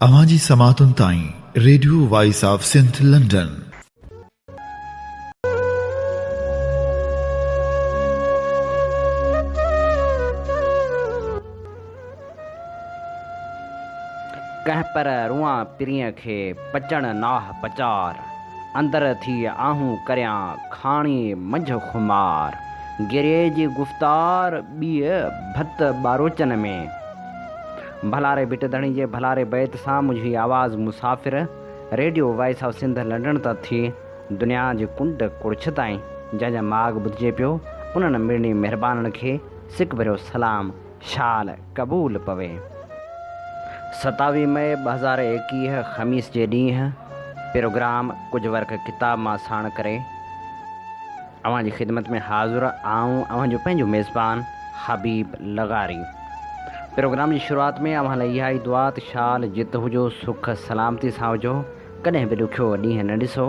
अवांजी समातुन ताईं radio voice of Sindh London. कह पर रुआं पिरीअ खे पचण नाह पचार, अंदर थी आहूं करियां खाणी मंझ खुमार। गिरे जी गुफ़्तार ॿीअ भत बारोचन में, भलारे बिट धणी जे भलारे बैत सां मुंहिंजी आवाज़ मुसाफ़िर radio voice of Sindh London तां थी दुनिया जे कुंड कुड़छ ताईं। जंहिंजा माॻ ॿुधिजे पियो उन्हनि मिड़नी महिरबाननि खे सिक भरियो सलाम शाल क़बूल पवे। 27 मई 2021 ख़मीस जे ॾींहुं प्रोग्राम कुझु वर्क किताब मां साण करे अवां जी ख़िदमत में हाज़िर आऊं अवां जो पंहिंजो मेज़बान हबीब लगारी। प्रोग्राम जी शुरूआत में अवां लाइ इहा ई दुआ त शाल जित हुजो, सुख सलामती सां हुजो, कॾहिं बि ॾुखियो ॾींहुं न ॾिसो,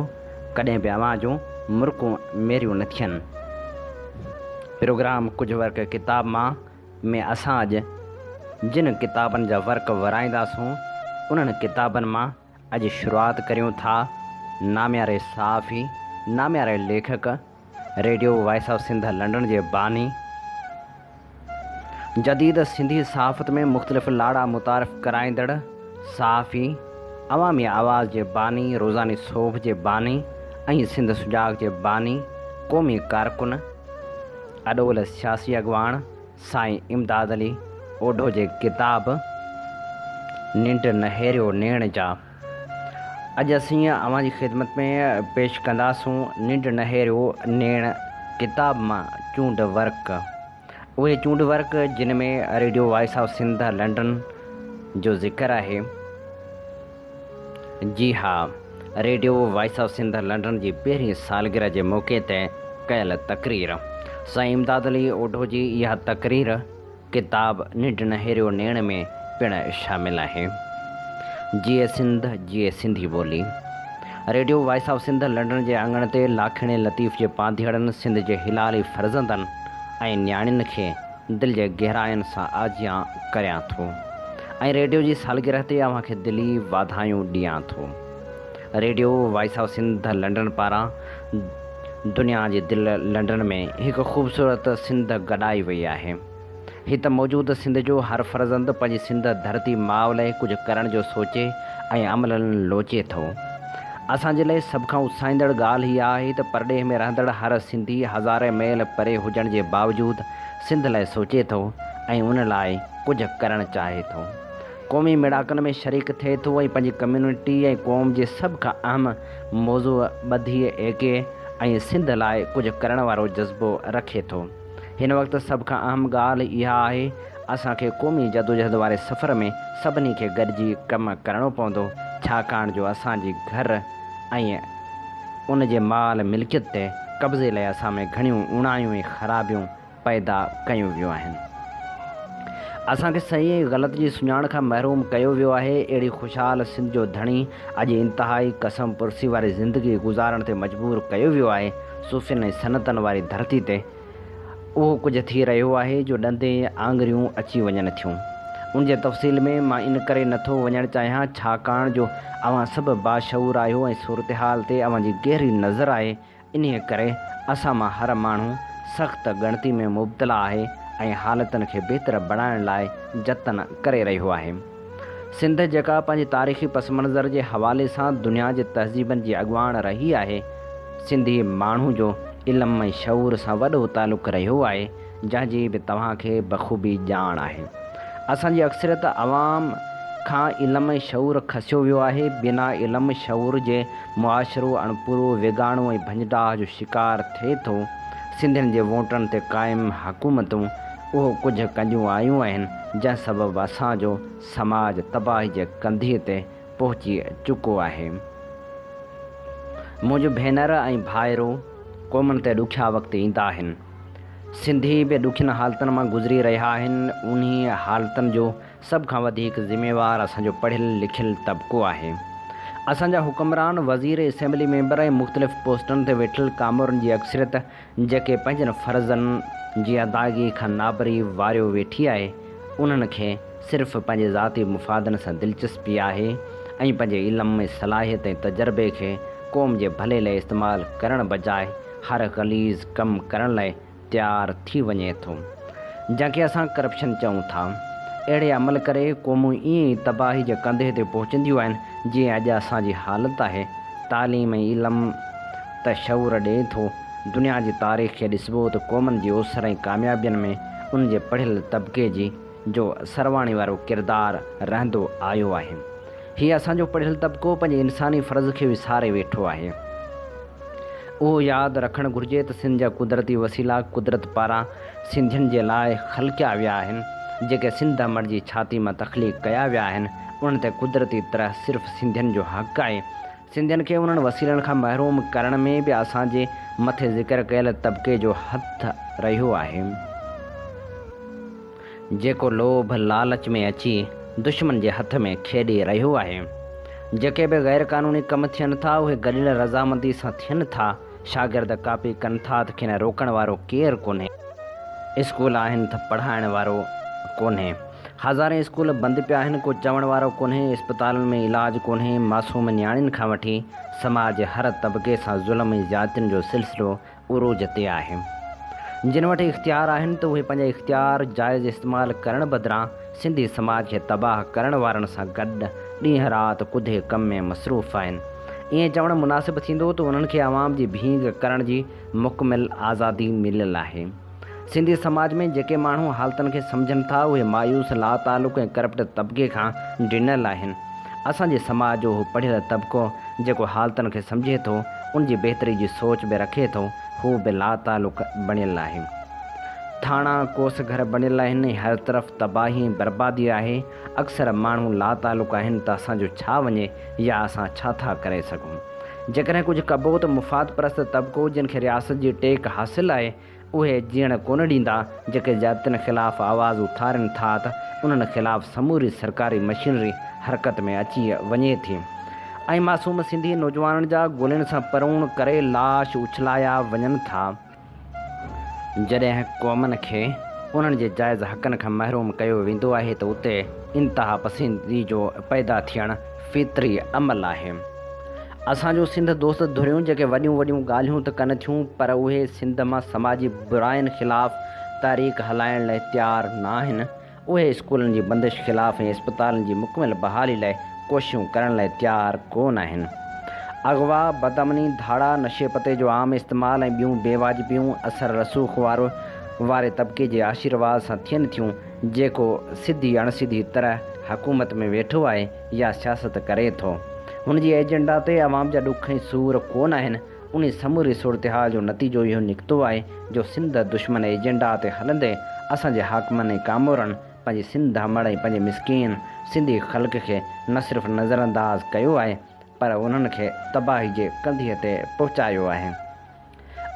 कॾहिं बि अवां जूं मुर्कूं मेरियूं न थियनि। प्रोग्राम कुझु वर्क किताब मां में असां अॼु जिन किताबनि जा वर्क वराईंदासूं उन्हनि किताबनि मां अॼु शुरूआत करियूं था। नाम्यारे सहाफ़ी, नाम्यारे लेखक, radio voice of Sindh London जे बानी, जदीद सिंधी सहाफ़त में मुख़्तलिफ़ लाड़ा मुतारिफ़ कराईंदड़ सहाफ़ी, अवामी आवाज़ जे बानी, रोज़ानी सोभ जे बानी ऐं सिंध सुजाग जे बानी, क़ौमी कारकुन, अॾोल सियासी अॻवान साईं इमदाद अली ओढो जे किताब निंड नहेरियो नेण जा अॼु असीं अवां जी ख़िदमत में पेश कंदासूं निंड नहेरियो नेण किताब मां चूंड वर्क। उहे चूंड वर्क जिन में radio voice of Sindh London जो ज़िक्र आहे। जी हा, radio voice of Sindh London जी पहिरीं सालगिरह जे मौक़े ते कयल तक़रीर साईं इमदाद अली ओढो जी इहा तक़रीर किताब निंड नहेरियो नेण में पिण शामिल आहे। जिए सिंध जिए सिंधी ॿोली। Radio voice of Sindh London जे आंगण ते लाखिणे लतीफ़ जे पांधीअड़नि सिंध जे हिलाली फ़र्ज़ंदनि ऐं न्याणियुनि खे दिलि जे गहराइनि सां आजियां करियां थो ऐं रेडियो जी सालगिरह ते अव्हां खे दिली वाधायूं ॾियां थो। Radio voice of Sindh London पारां दुनिया जे दिलि लंडन में हिकु ख़ूबसूरत सिंध गॾाई वई आहे। ही त मौजूदु सिंध जो हर फ़र्ज़ंद पंहिंजी सिंध धरती माउ लाइ कुझु करण जो सोचे ऐं अमलनि लोचे थो। असांजे लाइ सभ खां उत्साहींदड़ ॻाल्हि हीअ आहे त परॾेह में रहंदड़ हर सिंधी हज़ारे मैल परे हुजण जे बावजूदु सिंध लाइ सोचे थो ऐं उन लाइ कुझु करणु चाहे थो। क़ौमी मिड़ाकनि में शरीक थिए थो ऐं पंहिंजी कम्यूनिटी ऐं क़ौम जे सभ खां अहम मौज़ू ॿधी एके ऐं सिंध लाइ कुझु करण वारो जज़्बो रखे थो। हिन वक़्तु सभ खां अहम ॻाल्हि इहा आहे, असांखे क़ौमी जदोजहद वारे सफ़र में सभिनी खे गॾिजी कमु करिणो पवंदो, छाकाणि जो असांजी घर ऐं उन जे माल मिल्कियत ते कब्ज़े लाइ असां में घणियूं उणायूं ऐं ख़राबियूं पैदा कयूं वियूं आहिनि। असांखे सही ऐं ग़लति जी सुञाण खां महरूम कयो वियो आहे। अहिड़ी ख़ुशहाल सिंध जो धणी अॼु इंतिहाई कसम पुरसी वारी ज़िंदगी गुज़ारण ते मजबूर कयो वियो आहे। सूफ़ियुनि ऐं सनतनि वारी धरती ते उहो कुझु थी रहियो आहे जो ॾंदे आङुरियूं अची वञनि थियूं। उन जे तफ़सील में मां इन करे नथो वञणु चाहियां छाकाणि जो अव्हां सभु बाशऊर आहियो ऐं सूरत-हाल ते अव्हां जी गहरी नज़र आहे। इन करे असां मां हर माण्हू सख़्तु ॻणती में मुब्तला आहे ऐं हालतुनि खे बहितर बणाइण लाइ जतन करे रहियो आहे। सिंध जेका पंहिंजी तारीख़ी पस मंज़र जे हवाले सां दुनिया जे तहज़ीबनि जी अॻुवान रही आहे, सिंधी माण्हू जो इल्म ऐं शऊर सां वॾो तालुक़ु रहियो आहे, जंहिंजी बि तव्हांखे बख़ूबी ॼाण आहे। असांजी अक्सरियत अवाम खां इल्म ऐं शऊर खसियो वियो आहे। बिना इल्म शऊर जे मुआशिरो अणपूरो, विगाणो ऐं भंजडाह जो शिकार थिए थो। सिंधियुनि जे वोटनि ते क़ाइमु हुकूमतूं उहो कुझु कंदियूं आयूं आहिनि, जंहिं सबबु असांजो समाज तबाही जे कंधीअ ते पहुची चुको आहे। मुंहिंजो भेनर ऐं भाइरो, क़ौमुनि ते ॾुखिया वक़्तु ईंदा आहिनि। सिंधी बि ॾुखियनि हालतुनि मां गुज़री रहिया आहिनि। उन्ही हालतुनि जो सभ खां वधीक ज़िम्मेवार असांजो पढ़ियलु लिखियलु तबिको आहे। असांजा हुकुमरान, वज़ीर, असेंबली मेंबर ऐं मुख़्तलिफ़ पोस्टनि ते वेठल कामरनि जी अक्सरियत जेके पंहिंजनि फ़र्ज़नि जी अदायगी खां नाबरी वारियो वेठी आहे, उन्हनि खे सिर्फ़ु पंहिंजे ज़ाती मुफ़ादनि सां दिलचस्पी आहे ऐं पंहिंजे इल्म में सलाहियत ऐं तजुर्बे खे क़ौम जे भले लाइ इस्तेमालु करण बजाए हर ग़लीज़ कमु करण लाइ तयारु थी वञे थो, जंहिंखे असां करप्शन चऊं था। अहिड़े अमल करे क़ौमूं ईअं ई तबाही जे कंधे ते पहुचंदियूं आहिनि जीअं अॼु असांजी हालति आहे। तालीम ऐं इल्म त शऊर ॾिए थो। दुनिया जी तारीख़ खे ॾिसबो त क़ौमनि जी ओसर ऐं कामयाबियुनि में उन जे पढ़ियल तबिके जी जो सरवाणी वारो किरदारु रहंदो आयो आहे। हीअ असांजो पढ़ियल तबिको पंहिंजे इंसानी फ़र्ज़ खे विसारे वेठो आहे। उहो यादि रखणु घुरिजे त सिंध जा कुदरती वसीला कुदरत पारां सिंधियुनि जे लाइ ख़लकिया विया आहिनि। जेके सिंध अमर जी छाती मां तख़लीक़ कया विया आहिनि उन्हनि ते कुदरती तरह सिर्फ़ु सिंधियुनि जो हक़ु आहे। सिंधियुनि खे उन्हनि वसीलनि खां महरूम करण में बि असांजे मथे ज़िक्र कयल तबिके जो हथु रहियो आहे, जेको लोभ लालच में अची दुश्मन जे हथ में खेॾे रहियो आहे। जेके बि ग़ैर क़ानूनी कम थियनि था उहे गॾियल रज़ामंदी सां थियनि था। शागिर्द कापी कनि था त खेनि रोकण वारो केरु कोन्हे। स्कूल आहिनि त पढ़ाइण वारो कोन्हे। हज़ारे स्कूल बंदि पिया आहिनि, को चवण वारो कोन्हे। इस्पतालुनि में इलाजु कोन्हे। मासूम नियाणियुनि खां वठी समाज जे हर तबिके सां ज़ुल्म ऐं ज़्यादतियुनि जो सिलसिलो उरूज ते आहे। जिन वटि इख़्तियार आहिनि त उहे पंहिंजा इख़्तियार जाइज़ इस्तेमालु करण बदिरां सिंधी समाज खे तबाह करण वारनि सां गॾु ॾींहं राति कुधे कम में मसरूफ़ आहिनि। ईअं चवणु मुनासिबु थींदो त उन्हनि खे आवाम जी भींग करण जी मुकमिल आज़ादी मिलियल आहे। सिंधी समाज में जेके माण्हू हालतुनि खे सम्झनि था उहे मायूस लातालुक़ ऐं करप्ट तबिके खां ॾिनल आहिनि। असांजे समाज जो हू पढ़ियल तबिको जेको हालतुनि खे सम्झे थो उन जी बहितरी जी सोच बि रखे थो, हू बि लातालुक़ बणियल आहे। थाणा कोस घर बणियल आहिनि। हर तरफ़ तबाही बर्बादी आहे। अक्सर माण्हू लातालुक़ आहिनि त असांजो छा वञे या असां छा था करे सघूं। जेकॾहिं कुझु कबो त मुफ़ाद परस्त तबिको जिन खे रियासत जी टेक हासिलु आहे उहे जीअण कोन ॾींदा। जेके ज़ातियुनि ख़िलाफ़ु आवाज़ उथारनि था त उन्हनि ख़िलाफ़ु समूरी सरकारी मशीनरी हरकत में अची वञे थी ऐं मासूम सिंधी नौजवाननि जा गोलियुनि सां परूण करे लाश उछलाया वञनि था। जॾहिं क़ौमनि खे उन्हनि जे जाइज़ हक़नि खां महरूम कयो वेंदो आहे त उते इंतिहा पसंदी जो पैदा थियणु फितरी अमल आहे। असांजो सिंध दोस्त धुरियूं जेके वॾियूं वॾियूं ॻाल्हियूं त कनि थियूं पर उहे सिंध मां समाजी बुराइनि ख़िलाफ़ु तारीख़ हलाइण लाइ तयारु न आहिनि। उहे स्कूलनि जी बंदिश ख़िलाफ़ु ऐं इस्पतालनि जी मुकमिल बहाली लाइ कोशिशूं करण लाइ तयारु कोन आहिनि। अगवा बदअमनी धाड़ा नशे पते जो आम इस्तेमालु ऐं ॿियूं बेवाजिबियूं असर रसूख़ वारे तबिके जे आशीर्वाद सां थियनि थियूं, जेको सिधी अणसिधी तरह हुकूमत में वेठो आहे या सियासत करे थो। हुन जी एजेंडा ते अवाम जा ॾुख ऐं सूर कोन आहिनि। उन समूरी सूरत हाल जो नतीजो इहो निकितो आहे जो सिंध दुश्मन एजेंडा ते हलंदे असांजे हाकिमनि ऐं कामोरनि पंहिंजी सिंध हमड़ ऐं पंहिंजे मिसकीन सिंधी ख़ल्क़ खे न सिर्फ़ु नज़रअंदाज़ कयो आहे पर उन्हनि खे तबाही जे कंधीअ ते पहुचायो आहे।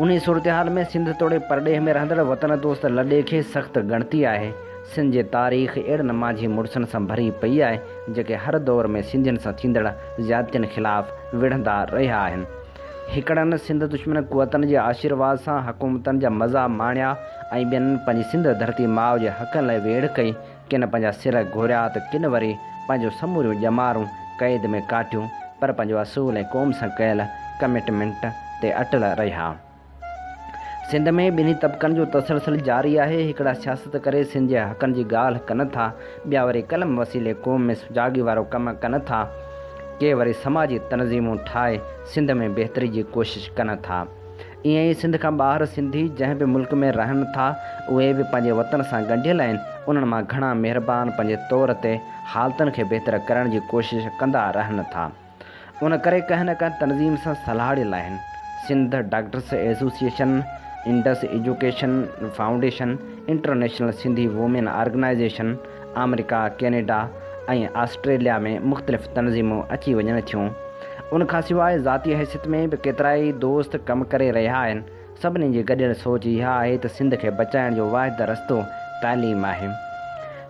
उन सूरत हाल में सिंध तोड़े परॾेह में रहंदड़ वतन दोस्त लॾे खे सख़्तु ॻणती आहे। सिंध जे तारीख़ अहिड़नि माझी मुड़ुसनि सां भरी पई आहे जेके हर दौर में सिंधियुनि सां थींदड़ ज़्यादतियुनि ख़िलाफ़ु विढ़ंदा रहिया आहिनि। हिकिड़नि सिंध दुश्मन क़ुवतनि जे आशीर्वाद सां हुकूमतनि जा मज़ा माणिया ऐं ॿियनि पंहिंजी सिंध धरती माउ जे हक़नि लाइ वेड़ कई। किन पंहिंजा सिर घोरिया त किन वरी पंहिंजो समूरियूं ॼमारूं क़ैद में काटियूं पर पंहिंजो असूल ऐं क़ौम सां कयल कमिटमेंट ते अटल रहिया। सिंध में ॿिन्ही तबिकनि जो तसलसल जारी आहे। हिकिड़ा सियासत करे सिंध जे हक़नि जी ॻाल्हि कनि था, ॿिया वरी कलम वसीले क़ौम में सुजाॻी वारो कमु कनि था। के वरी समाजी तनज़ीमूं ठाहे सिंध में बहितरी जी कोशिशि कनि था। ईअं ई सिंध खां ॿाहिरि सिंधी जंहिं बि मुल्क में रहनि था उहे बि पंहिंजे वतन सां ॻंढियल आहिनि। उन्हनि मां घणा महिरबान पंहिंजे तौर ते हालतुनि खे बहितर करण जी कोशिशि कंदा रहनि था। उन करे कंहिं न कंहिं तनज़ीम सां सलाहियल आहिनि। Sindh doctors association, Indus education foundation, international Sindhi women organisation, America, Canada ऐं ऑस्ट्रेलिया में मुख़्तलिफ़ तनज़ीमूं अची वञनि थियूं। उन खां सवाइ ज़ाती हैसियत में बि केतिरा ई दोस्त कमु करे रहिया आहिनि। सभिनी जी गॾियल सोच इहा आहे त सिंध खे बचाइण जो वाहिद रस्तो तालीम आहे।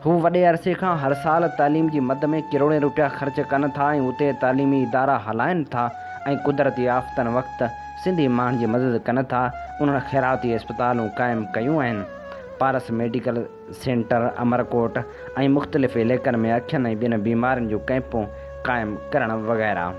हू वॾे अरसे खां हर साल तालीम जी मद में किरोड़े रुपया ख़र्च कनि था ऐं उते तालीमी इदारा हलाइनि था ऐं कुदरती आफ़तनि वक़्तु सिंधी माण्हुनि जी मदद कनि था। उन्हनि ख़ैराती इस्पतालूं क़ाइमु कयूं आहिनि। पारस मेडिकल सेंटर अमरकोट ऐं मुख़्तलिफ़ इलाइक़नि में अखियुनि ऐं ॿियनि बीमारियुनि जूं कैंपूं क़ाइमु करणु वग़ैरह,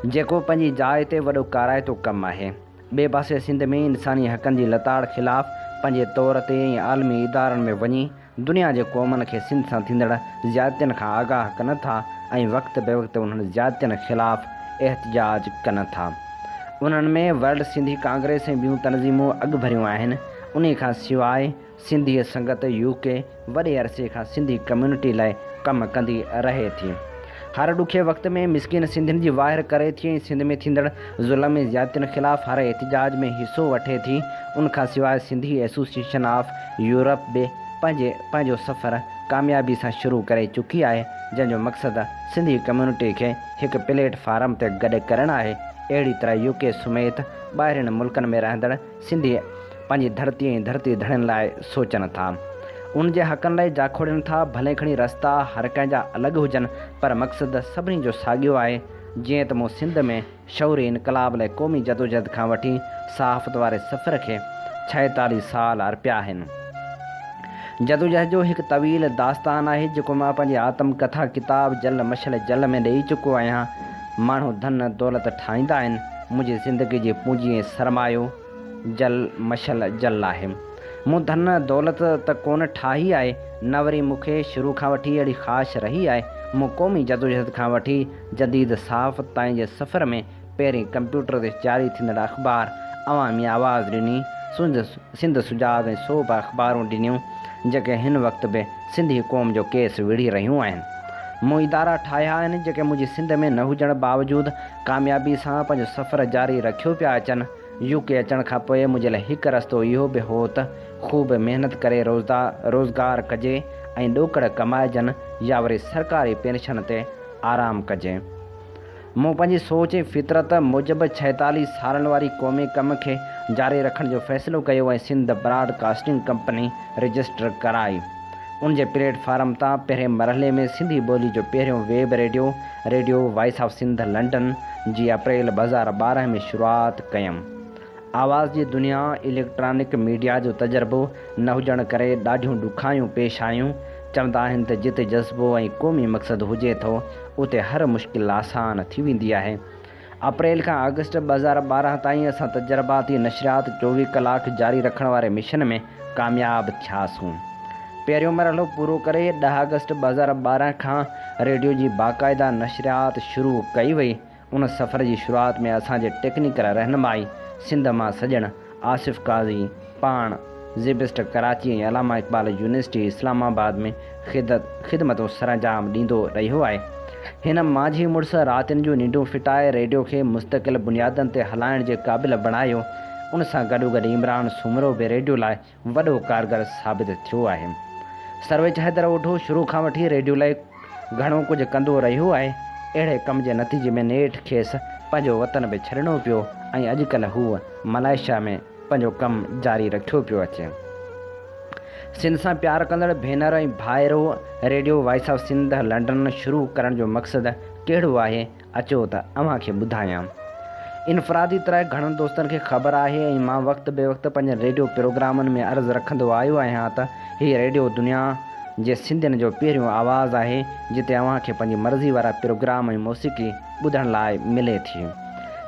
जेको पंहिंजी जाइ ते वॾो काराइतो कमु आहे। ॿिए पासे सिंध में इंसानी हक़नि जी लताड़ ख़िलाफ़ पंहिंजे तौर ते ऐं आलमी इदारनि में वञी दुनिया जे क़ौमनि खे सिंध सां थींदड़ ज़्यादतियुनि खां आगाह कनि था ऐं वक़्त बे वक़्तु उन्हनि ज़्यादतियुनि ख़िलाफ़ एहतिजाज कनि था। उन्हनि में वर्ल्ड सिंधी कांग्रेस ऐं ॿियूं तनज़ीमूं अॻु भरियूं आहिनि। उन खां सवाइ सिंधी संगत UK वॾे अरसे खां सिंधी कम्यूनिटी लाइ कमु कंदी रहे थी। हर ॾुखे वक़्त में मिसकिन सिंधियुनि जी वाहिर करे थी ऐं सिंध में थींदड़ ज़ुल्म ऐं ज़्यादतियुनि ख़िलाफ़ हर एहतिजाज में हिसो वठे थी। उनखां सवाइ सिंधी एसोसिएशन ऑफ यूरोप बि पंहिंजो सफ़र कामयाबी सां शुरू करे चुकी आहे, जंहिंजो मक़सदु सिंधी कम्यूनिटी खे हिकु प्लेटफार्म ते गॾु करणु आहे। अहिड़ी तरह UK समेत ॿाहिरिनि मुल्कनि में रहंदड़ सिंधी पंहिंजी धरती ऐं धरती धड़नि लाइ सोचनि था, उन जे हक़नि लाइ जाखोड़नि था। भले खणी रस्ता हर कंहिं जा अलॻि हुजनि, पर मक़सदु सभिनी जो साॻियो आहे। जीअं त मूं सिंध में शौरी इनक़लाब लाइ क़ौमी जदोजहद खां वठी सहाफ़त वारे सफ़र खे 46 साल अर्पिया आहिनि। जदोजहद जो हिकु तवील दास्तान आहे जेको मां पंहिंजी आत्म कथा किताब जल मशल जल में ॾेई चुको आहियां। माण्हू धन दौलत ठाहींदा आहिनि, मुंहिंजी ज़िंदगी जी पूंजी ऐं सरमायो जल मशल जल आहे। मूं धन दौलत त कोन ठाही आहे, न वरी मूंखे शुरू खां वठी अहिड़ी ख़्वाहिश रही आहे। मूं क़ौमी जदोजहद खां वठी जदीद सहाफ़त ताईं जे सफ़र में पहिरीं कंप्यूटर ते जारी थींदड़ अख़बार अवामी आवाज़ ॾिनी। सिंध सुजाग ऐं सोभ अख़बारूं ॾिनियूं जेके हिन वक़्त बि सिंधी क़ौम जो केस विढ़ी रहियूं आहिनि। मूं इदारा ठाहिया आहिनि जेके मुंहिंजी सिंध में न हुजण बावजूदु कामयाबी सां पंहिंजो सफ़र जारी रखियो पिया अचनि। UK अचण खां पोइ मुंहिंजे लाइ हिकु रस्तो इहो बि हो त ख़ूब महिनत करे रोज़गार कजे ऐं ॾोकड़ कमाइजनि या वरी सरकारी पेंशन ते आराम कजे। मूं पंहिंजी सोच ऐं फितरत मूजिबि 46 सालनि वारी क़ौमी कम खे जारी रखण जो फ़ैसिलो कयो ऐं सिंध ब्रॉडकास्टिंग कंपनी रजिस्टर कराई। उन जे प्लेटफार्म तां पहिरें मरहले में सिंधी ॿोली जो पहिरियों web radio voice of Sindh London जी अप्रैल 2012 में शुरूआति कयमि। आवाज़ जी दुनिया इलेक्ट्रॉनिक मीडिया जो तजुर्बो न हुजण करे ॾाढियूं ॾुखायूं पेश आयूं। चवंदा आहिनि त जिते जज़्बो ऐं क़ौमी मक़सदु हुजे थो उते हर मुश्किल आसान थी वेंदी आहे। अप्रैल खां अगस्त 2012 ताईं असां तजुर्बाती नशरियात 24 कलाक जारी रखण वारे मिशन में कामयाबु थियासीं। पहिरियों मरहलो पूरो करे 10 अगस्त 2012 खां रेडियो जी बाक़ाइदा नशरियात शुरू कई वई। उन सफ़र जी शुरूआति में असांजे टेक्निकल रहनुमाई सिंध मां सॼण आसिफ़ काज़ी पाण ज़िबिस्ट कराची ऐं अलामा इक़बाल यूनिवर्सिटी इस्लामाबाद में ख़िदमतूं सरंजाम ॾींदो रहियो आहे। हिन माझी मुड़ुस रातियुनि जूं निंडूं फिटाए रेडियो खे मुस्तक़िल बुनियादनि ते हलाइण जे क़ाबिल बणायो। उन सां गॾोगॾु इमरान सुमरो बि रेडियो लाइ वॾो कारगर साबित थियो आहे। सर्वेज हैदर ओढो शुरू खां वठी रेडियो लाइ घणो कुझु कंदो रहियो आहे। अहिड़े कम जे नतीजे में नेठि खेसि पंहिंजो वतन बि छॾिणो पियो ऐं अॼुकल्ह हूअ मलेशिया में पंहिंजो कमु जारी रखियो पियो अचे। सिंध सां प्यार कंदड़ भेनर ऐं भाइरो radio voice of Sindh London शुरू करण जो मक़सदु कहिड़ो आहे, अचो त अव्हांखे ॿुधायां। इनफ़रादी तरह घणनि दोस्तनि खे ख़बर आहे ऐं मां वक़्त बे वक़्तु पंहिंजे रेडियो प्रोग्रामनि में अर्ज़ु रखंदो आयो आहियां त हीअ रेडियो दुनिया जे सिंधियुनि जो पहिरियों आवाज़ु आहे जिते अव्हांखे पंहिंजी मर्ज़ी वारा प्रोग्राम ऐं मौसीक़ी ॿुधण लाइ मिले थी।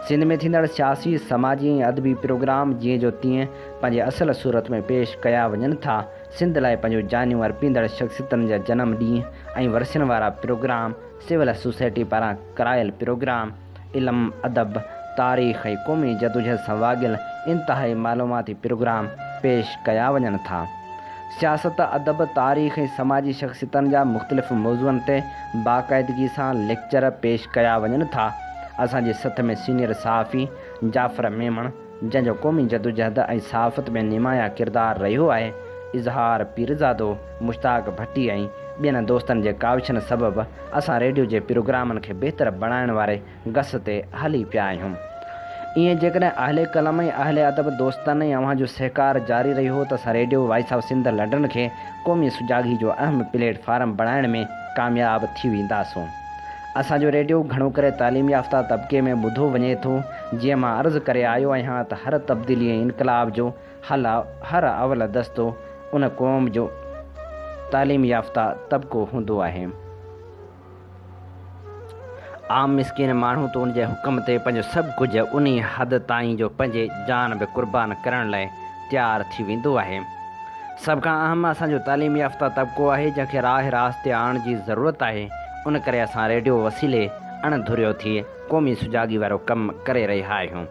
सिंध में थींदड़ सियासी समाजी ऐं अदबी प्रोग्राम जीअं जो तीअं पंहिंजे असल सूरत में पेश कया वञनि था। सिंध लाइ पंहिंजो जानियूं अर्पींदड़ शख़्सियतनि जा जनम ॾींहं ऐं वरसियुनि वारा प्रोग्राम, सिविल सोसाइटी पारां करायल प्रोग्राम, इल्मु अदब तारीख़ ऐं क़ौमी जदोजहद सां वाॻियल इंतिहाई मालूमाती प्रोग्राम पेश कया वञनि था। सियासत अदब तारीख़ ऐं समाजी शख़्सियतनि जा मुख़्तलिफ़ मौज़ूअनि ते बाक़ाइदगी सां लेक्चर पेश कया वञनि था। असांजे सथ में सीनियर सहाफ़ी जाफ़र मेमण जंहिंजो क़ौमी जदोजहद ऐं सहाफ़त में निमाया किरदारु रहियो आहे, इज़हार पीरज़ादो, मुश्ताक भट्टी ऐं ॿियनि दोस्तनि जे काविशनि सबबि असां रेडियो जे प्रोग्रामनि खे बहितर बणाइण वारे गस ते हली पिया आहियूं। ईअं जेकॾहिं अहले कलम ऐं अहले अदब दोस्तनि ऐं अव्हांजो सहकार जारी रहियो हो त असां radio voice of Sindh London खे क़ौमी सुजागी जो अहम प्लेटफार्म बणाइण में कामयाबु थी वेंदासूं। असांजो रेडियो घणो करे तालीम याफ़्ता तबिके में ॿुधो वञे थो। जीअं मां अर्ज़ु करे आयो आहियां त हर तब्दीली ऐं इनकलाब जो हर अवल दस्तो उन क़ौम जो तालीम याफ़्ता तबिको हूंदो आहे। आम मिसकिन माण्हू त उन जे हुकम ते पंहिंजो सभु कुझु उन हद ताईं जो पंहिंजे जान बि क़ुर्बान करण लाइ तयारु थी वेंदो आहे। सभ खां अहम असांजो तालीम याफ़्ता तबिको आहे जंहिंखे राह रास्ते आणण जी ज़रूरत आहे। उन करे असां रेडियो वसीले अणधुरियो थी क़ौमी सुजाॻी वारो कमु करे रहिया आहियूं।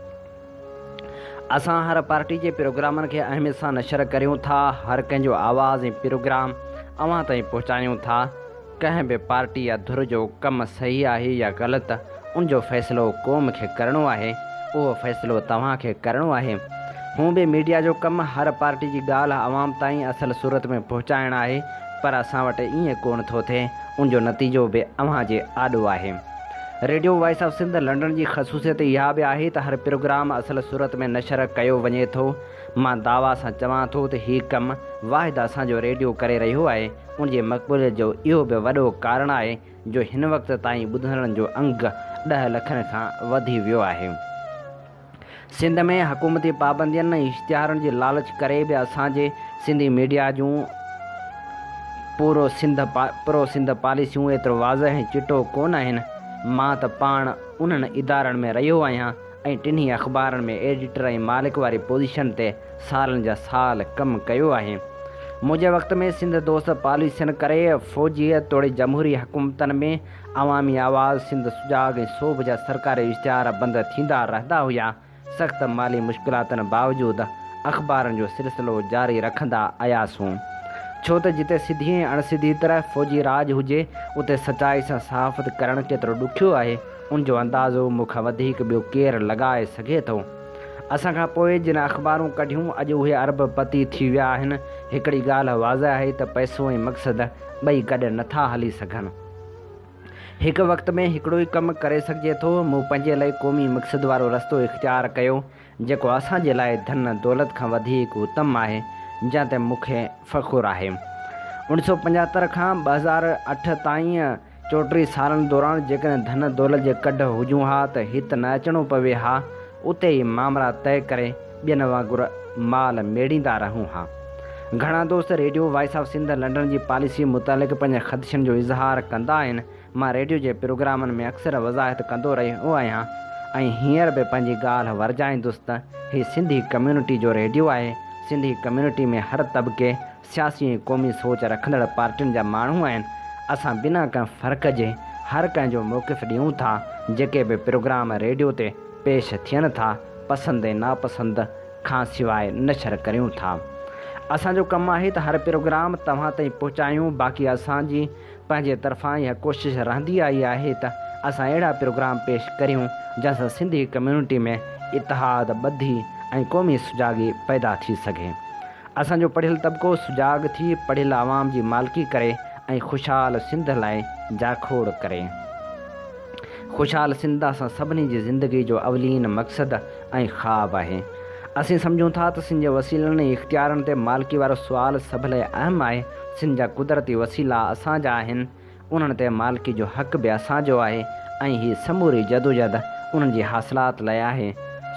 असां हर पार्टी जे प्रोग्रामनि खे अहमियत सां नशर करियूं था। हर कंहिंजो आवाज़ ऐं प्रोग्राम अव्हां ताईं पहुचायूं था। कंहिं बि पार्टी या धुर जो कमु सही आहे या ग़लति, उनजो फ़ैसिलो क़ौम खे करिणो आहे। उहो फ़ैसिलो तव्हांखे करिणो आहे। हूं बि मीडिया जो कमु हर पार्टी जी ॻाल्हि आवाम ताईं असल सूरत में पहुचाइणु आहे, पर असां वटि ईअं कोन थो थिए। उनजो नतीजो बि अव्हां जे आॾो आहे। Radio voice of Sindh London जी ख़सूसियत इहा बि आहे त हर प्रोग्राम असल सूरत में नशर कयो वञे थो। मां दावा सां चवां थो त हीउ कमु वाहिद असांजो रेडियो करे रहियो आहे। उनजे मक़बूलियत जो इहो बि वॾो कारण आहे जो हिन वक़्त ताईं ॿुधण जो अंग 10 लखनि खां वधी वियो आहे। सिंध में हुकूमती पाबंदियुनि ऐं इश्तिहारनि जी लालच करे बि असांजे सिंधी मीडिया जूं पूरो सिंध पॉलिसियूं एतिरो वाज़ह ऐं चिटो कोन आहिनि। मां त पाण उन्हनि इदारनि में रहियो आहियां ऐं टिन्ही अख़बारनि में एडिटर ऐं मालिक वारी पोज़ीशन ते सालनि जा साल कमु कयो आहे। मुंहिंजे वक़्त में सिंध दोस्त पॉलिसियुनि करे फ़ौजीअ तोड़े जमहूरी हुकूमतनि में अवामी आवाज़, सिंध सुजाॻ ऐं सोभ जा सरकारी इश्तिहार बंदि थींदा रहंदा हुआ। सख़्त माली मुश्किलातुनि बावजूदि अख़बारनि जो सिलसिलो जारी रखंदा आयासीं, छो त जिते सिधी ऐं अणसिधी तरह फ़ौजी राज हुजे उते सचाई सां सहाफ़त करणु केतिरो ॾुखियो आहे, उनजो अंदाज़ो मूंखां वधीक ॿियो केरु लॻाए सघे थो। असां खां पोइ जिन अख़बारूं कढियूं अॼु उहे अरबपती थी विया आहिनि। हिकिड़ी ॻाल्हि वाज़ह आहे त पैसो ऐं मक़सदु ॿई गॾु नथा हली सघनि। हिकु वक़्त में हिकिड़ो ई कमु करे सघिजे थो। मूं पंहिंजे लाइ क़ौमी मक़सद वारो रस्तो इख़्तियारु कयो जेको असांजे लाइ धन दौलत खां वधीक उत्तम आहे, जंहिं ते मूंखे फ़ख़ुरु आहे। 1975 खां 2008 ताईं 34 सालनि दौरान जेकॾहिं धन दौलत जे कढ हुजूं हा त हिते न अचिणो पवे हा, उते ई मामला तइ करे ॿियनि वांगुरु माल मेड़ींदा रहूं हा। घणा दोस्त radio voice of Sindh London जी पॉलिसी मुतालिक़ पंहिंजे ख़दशनि जो इज़हार कंदा आहिनि। मां रेडियो जे प्रोग्रामनि में अक्सर वज़ाहत कंदो रहियो आहियां ऐं हींअर बि पंहिंजी ॻाल्हि वरजाईंदुसि त हीउ सिंधी कम्यूनिटी जो रेडियो आहे। सिंधी कम्यूनिटी में हर तबिके, सियासी ऐं क़ौमी सोच रखंदड़ पार्टियुनि जा माण्हू आहिनि। असां बिना कंहिं फ़र्क़ जे हर कंहिंजो मौक़िफ़ ॾियूं था। जेके बि प्रोग्राम रेडियो ते पेश थियनि था, पसंदि ऐं नापसंदि खां सवाइ नशर करियूं था। असांजो कमु आहे त हर प्रोग्राम तव्हां ताईं पहुचायूं। बाक़ी असांजी पंहिंजे तरफ़ां इहा कोशिशि रहंदी आई आहे त असां अहिड़ा प्रोग्राम पेश करियूं जंहिंसां सिंधी कम्यूनिटी में इतिहाद, ॿधी ऐं क़ौमी सुजाॻी पैदा थी सघे। असांजो पढ़ियलु तबिको सुजाॻ थी पढ़ियल आवाम जी मालिकी करे ऐं ख़ुशहाल सिंध लाइ जाखोड़ करे। ख़ुशहाल सिंध असां सभिनी जी ज़िंदगी जो अवलीन मक़सदु ऐं ख़्वाबु आहे। असीं सम्झूं था त सिंध जे वसीलनि ऐं इख़्तियारनि ते मालिकी वारो सुवालु सभ लाइ अहम आहे। सिंध जा कुदरती वसीला असांजा आहिनि, उन्हनि ते मालिकी जो हक़ बि असांजो आहे ऐं हीअ समूरी जदोजहद उन्हनि जी हासिलात लाइ आहे।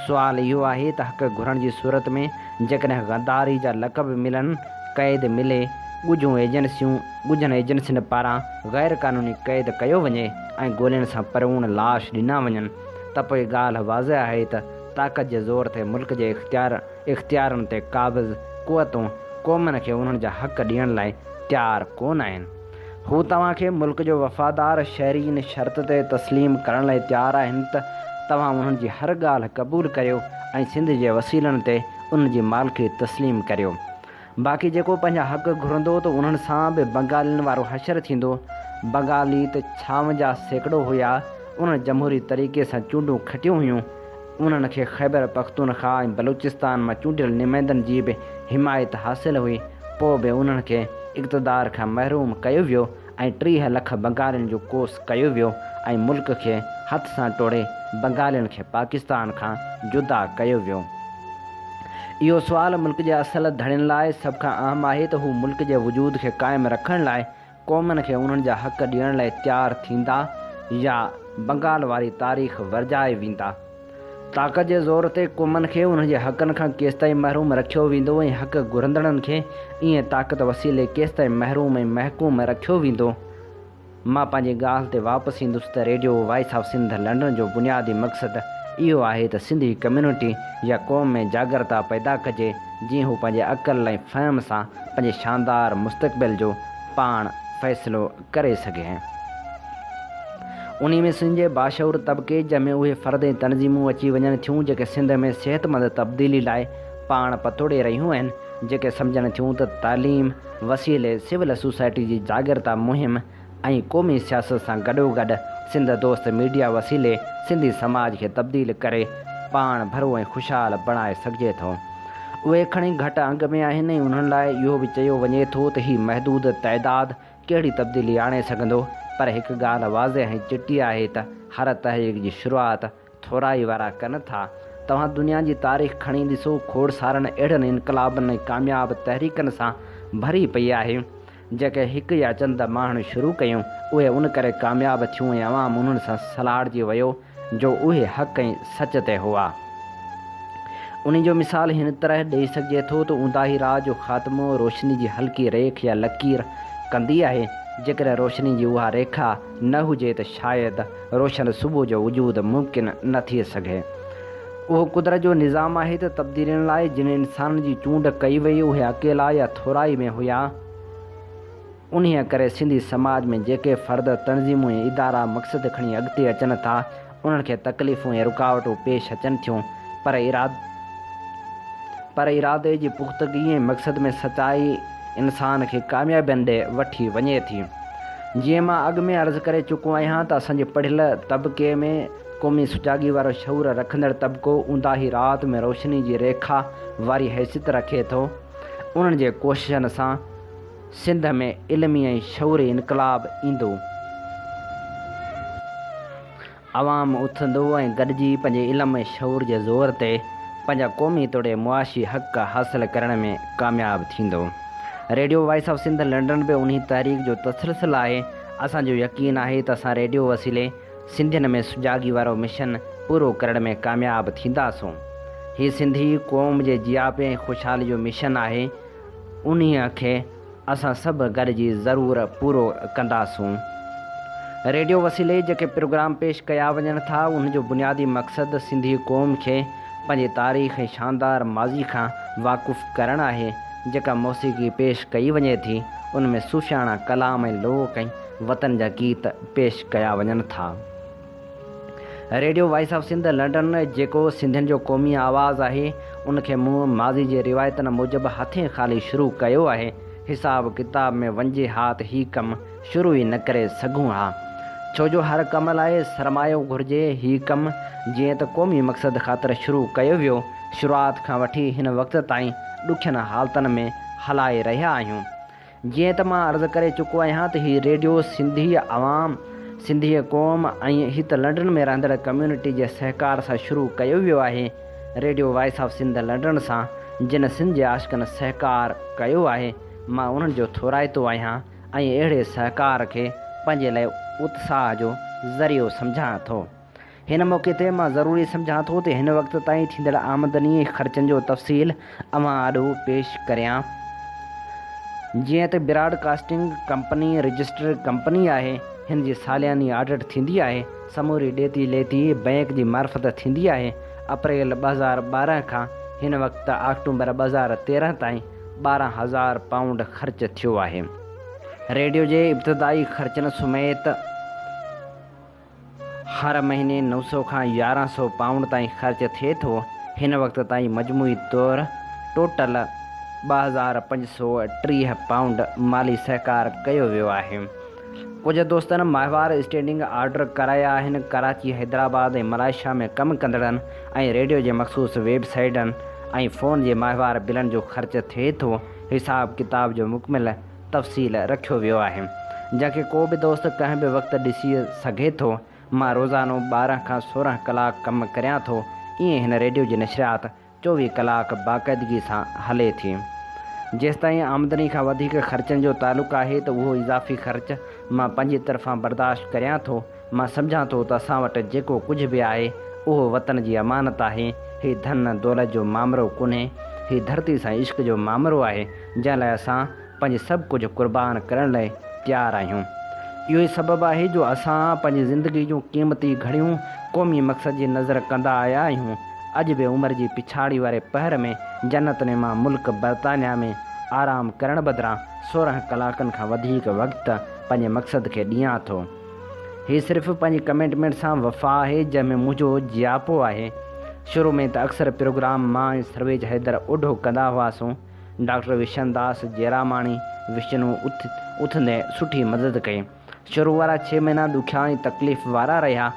सुवालु इहो आहे त हक़ घुरण जी सूरत में जेकॾहिं गद्दारी जा लक़ब मिलनि, क़ैद मिले, ॻुझनि एजेंसियुनि पारां ग़ैर क़ानूनी क़ैद कयो वञे ऐं गोलियुनि सां परवून लाश ॾिना वञनि, त पोइ ॻाल्हि वाज़ह आहे त ताक़त जे ज़ोर ते मुल्क जे इख़्तियारनि ते क़ाबिज़ क़ुवतूं क़ौमनि खे उन्हनि जा हक़ ॾियण लाइ तयारु कोन आहिनि। हू तव्हांखे मुल्क जो वफ़ादार शहरीन शर्त ते तस्लीम करण लाइ तयारु आहिनि त तव्हां उन्हनि जी हर ॻाल्हि क़बूलु करियो ऐं सिंध जे वसीलनि ते उन्हनि जी मालिकी तस्लीम करियो। बाक़ी जेको पंहिंजा हक़ घुरंदो त उन्हनि सां बि बंगालियुनि वारो हशर थींदो। बंगाली त छांव जा सैकड़ो हुया। उन्हनि जमहूरी तरीक़े सां चूंडूं खटियूं हुयूं। उन्हनि खे ख़ैबर पख्तूनख्वा ऐं बलूचिस्तान मां चूंडियल नुमाइंदनि जी बि हिमायत हासिलु हुई। पोइ बि उन्हनि खे इक़्तिदार खां महरूम कयो वियो ऐं 30 लख बंगालियुनि जो कोस कयो वियो ऐं मुल्क खे हथ सां टोड़े बंगालियुनि खे पाकिस्तान खां जुदा कयो वियो। इहो सुवालु मुल्क जे असल धड़ियुनि लाइ सभ खां अहम आहे त हू मुल्क जे वजूद खे क़ाइमु रखण लाइ क़ौमनि खे उन्हनि जा हक़ ॾियण लाइ तयारु थींदा या बंगाल वारी तारीख़ वरजाए वेंदा। ताक़त जे ज़ोर ते क़ौमनि खे उन्हनि जे हक़नि खां केसिताईं महरूम रखियो वेंदो ऐं हक़ घुरंदड़नि खे ईअं ताक़त वसीले केसिताईं महरूम ऐं महकूम रखियो वेंदो। मां पंहिंजी ॻाल्हि ते वापसि ईंदुसि त radio voice of Sindh London जो बुनियादी मक़सदु इहो आहे त सिंधी कम्यूनिटी या क़ौम में जागरता पैदा कजे, जीअं हू पंहिंजे अक़ल ऐं फ़हम सां पंहिंजे शानदार मुस्तक़बिल जो पाण फ़ैसिलो करे सघे। उन में सिंध जे बाशऊर तबिके जंहिंमें उहे फ़र्द ऐं तनज़ीमूं अची वञनि थियूं जेके सिंध में सिहतमंद तब्दीली लाइ पाण पतोड़े रहियूं आहिनि, जेके सम्झनि थियूं त तालीम वसीले सिविल सोसाइटी जी जागरता मुहिम ऐं क़ौमी सियासत सां गॾोगॾु सिंध दोस्त मीडिया वसीले सिंधी समाज खे तब्दील करे पाण भरो ऐं ख़ुशहाल बणाए सघिजे थो। उहे खणी घटि अंग में आहिनि ऐं उन्हनि लाइ इहो बि चयो वञे थो त हीउ महदूद तइदाद कहिड़ी तब्दीली आणे सघंदो, पर हिकु ॻाल्हि वाज़े ऐं चिटी आहे त हर तहरीक जी शुरूआति थोराई वारा कनि था। तव्हां दुनिया जी तारीख़ खणी ॾिसो, खोड़सारनि अहिड़नि इनक़लाबनि ऐं कामयाबु तहरीकनि सां भरी पई आहे जेके हिकु या चंद माण्हुनि शुरू कयूं। उहे उन करे कामयाबु थियूं ऐं अवाम उन्हनि सां सलाहिजी वियो जो उहे हक़ ऐं सच ते हुआ। उन जो मिसाल हिन तरह ॾेई सघिजे थो त ऊंदाही रात जो ख़ात्मो रोशनी जी हल्की रेख या लकीर कंदी आहे। जेकॾहिं रोशनी जी उहा रेखा न हुजे त शायदि रोशन सुबुह जो वजूद मुमकिन न थी सघे। उहो कुदरत जो निज़ाम आहे त तब्दीलियुनि लाइ जिन इंसान जी चूंड कई वई उहे अकेला या थोराई में हुआ। उन्हीअ करे सिंधी समाज में जेके फ़र्द तनज़ीमूं ऐं इदारा मक़सद खणी अॻिते अचनि था उन्हनि खे तकलीफ़ूं ऐं रुकावटूं पेश अचनि थियूं, पर इरादे जी पुख़्तगी ऐं मक़सद में सचाई इंसान खे कामयाबियुनि ॾे वठी वञे थी। जीअं मां अॻु में अर्ज़ु करे चुको आहियां त असांजे पढ़ियल तबिके में क़ौमी सुजाॻी वारो शऊर रखंदड़ तबिको ऊंदाही राति में रोशनी जी रेखा वारी हैसियत रखे थो। उन्हनि जे कोशिशनि सां सिंध में इल्मी ऐं शऊरी इनक़लाब ईंदो, अवाम उथंदो ऐं गॾिजी पंहिंजे इल्म ऐं शऊर जे ज़ोर ते पंहिंजा क़ौमी तौरु मुआशी हक़ हासिलु करण में कामयाबु थींदो। Radio voice of Sindh London बि उन्ही तहरीक जो तसलसल आहे। असांजो यकीन आहे त असां रेडियो वसीले सिंधियुनि में सुजाॻी वारो मिशन पूरो करण में कामयाबु थींदासूं। हीउ सिंधी क़ौम जे जियापे ऐं ख़ुशहाली जो मिशन आहे। उन्हीअ खे असां सभु गॾिजी ज़रूरु पूरो कंदासूं। रेडियो वसीले जेके प्रोग्राम पेश कया वञनि था उनजो बुनियादी मक़सदु सिंधी क़ौम खे पंहिंजे तारीख़ ऐं शानदार माज़ी खां वाक़ुफ़ु करणु आहे। जेका मौसीक़ी पेश कई वञे थी उन में सूफ़ियाणा कलाम ऐं लोक ऐं वतन जा गीत पेश कया वञनि था। Radio voice of Sindh London जेको सिंधियुनि जो क़ौमी आवाज़ आहे उनखे मूं माज़ी जे रिवायतनि मूजिबि हथे ख़ाली शुरू कयो आहे। हिसाब किताब में वञिजे हा त हीउ कमु शुरू ई न करे सघूं हा, छो जो हर कम लाइ सरमायो घुरिजे। हीउ कमु जीअं त क़ौमी मक़सद ख़ातिर शुरू कयो वियो, शुरूआति खां वठी हिन वक़्त ताईं ॾुखियनि हालतुनि में हलाए रहिया आहियूं। जीअं त मां अर्ज़ु करे चुको आहियां त हीउ रेडियो सिंधी आवाम, सिंधी क़ौम ऐं हिते लंडन में रहंदड़ कम्यूनिटी जे सहकार सां शुरू कयो वियो आहे। Radio voice of Sindh London सां जिन सिंध जे आशिक़नि सहकार कयो आहे, मां उन्हनि जो थोराइतो आहियां ऐं अहिड़े सहकार खे पंहिंजे लाइ उत्साह जो ज़रियो सम्झां थो। हिन मौक़े ते मां ज़रूरी सम्झां थो त हिन वक़्त ताईं थींदड़ आमदनी ऐं ख़र्चनि जो तफ़सील अवां आॾो पेश करियां। जीअं त ब्रॉडकास्टिंग कंपनी रजिस्टर्ड कंपनी आहे, हिन जी सालियानी ऑडिट थींदी आहे। समूरी ॾेती लेती बैंक जी मार्फत थींदी आहे। अप्रैल 2012 खां हिन वक़्तु अक्टूबर 2013 ताईं 12,000 पाउंड ख़र्च थियो आहे। रेडियो जे इब्तिदाई ख़र्चनि समेत हर महीने 900 खां 1100 पाउंड ताईं ख़र्च थिए थो। हिन वक़्त ताईं मजमूई तौरु टोटल 2530 पाउंड माली सहकार कयो वियो आहे। कुझु दोस्तनि माहवार स्टैंडिंग ऑर्डर कराया आहिनि। कराची, हैदराबाद ऐं मलाइशिया में कमु कंदड़नि ऐं रेडियो जे मख़सूस वेबसाइटनि ऐं फ़ोन जे माहवार बिलनि जो ख़र्च थिए थो। हिसाब किताब जो मुकमिल तफ़सील रखियो वियो आहे जंहिंखे को बि दोस्त कंहिं बि वक़्तु ॾिसी सघे थो। मां रोज़ानो 12 खां 16 कलाक कमु करियां थो। ईअं हिन रेडियो जी नशरियात 24 कलाक बाक़ाइदगी सां हले थी। जेसिताईं आमदनी खां वधीक ख़र्चनि जो तालुक़ु आहे त उहो इज़ाफ़ी ख़र्च मां पंहिंजी तरफ़ां बर्दाश्त करियां थो। मां सम्झां थो त असां वटि जेको कुझु बि आहे उहो वतन जी अमानत आहे। ही धन दौलत जो मामिरो कोन्हे, ही धरती सां इश्क जो मामिरो आहे जंहिं लाइ असां पंहिंजो सभु कुझु क़ुर्बान करण लाइ तयारु आहियूं। इहो ई सबबु आहे जो असां पंहिंजी ज़िंदगी जूं क़ीमती घड़ियूं क़ौमी मक़सद जी नज़र कंदा आया आहियूं। अॼु बि उमिरि जी पिछाड़ी वारे पहर में जन्नतनि मां मुल्क बर्तानिया में आराम करण बदिरां 16 कलाकनि खां वधीक वक़्तु पंहिंजे मक़सद खे ॾियां थो। हीउ सिर्फ़ु पंहिंजी कमिटमेंट सां वफ़ा आहे जंहिंमें मुंहिंजो जियापो आहे। शुरू में त अक्सर प्रोग्राम मां ऐं सर्वेज हैदर ओढो कंदा हुआसीं। डॉक्टर विशनदास जेरामाणी विष्णु उथंदे सुठी मदद कई। शुरू वारा 6 महीना ॾुखिया ऐं तकलीफ़ वारा रहिया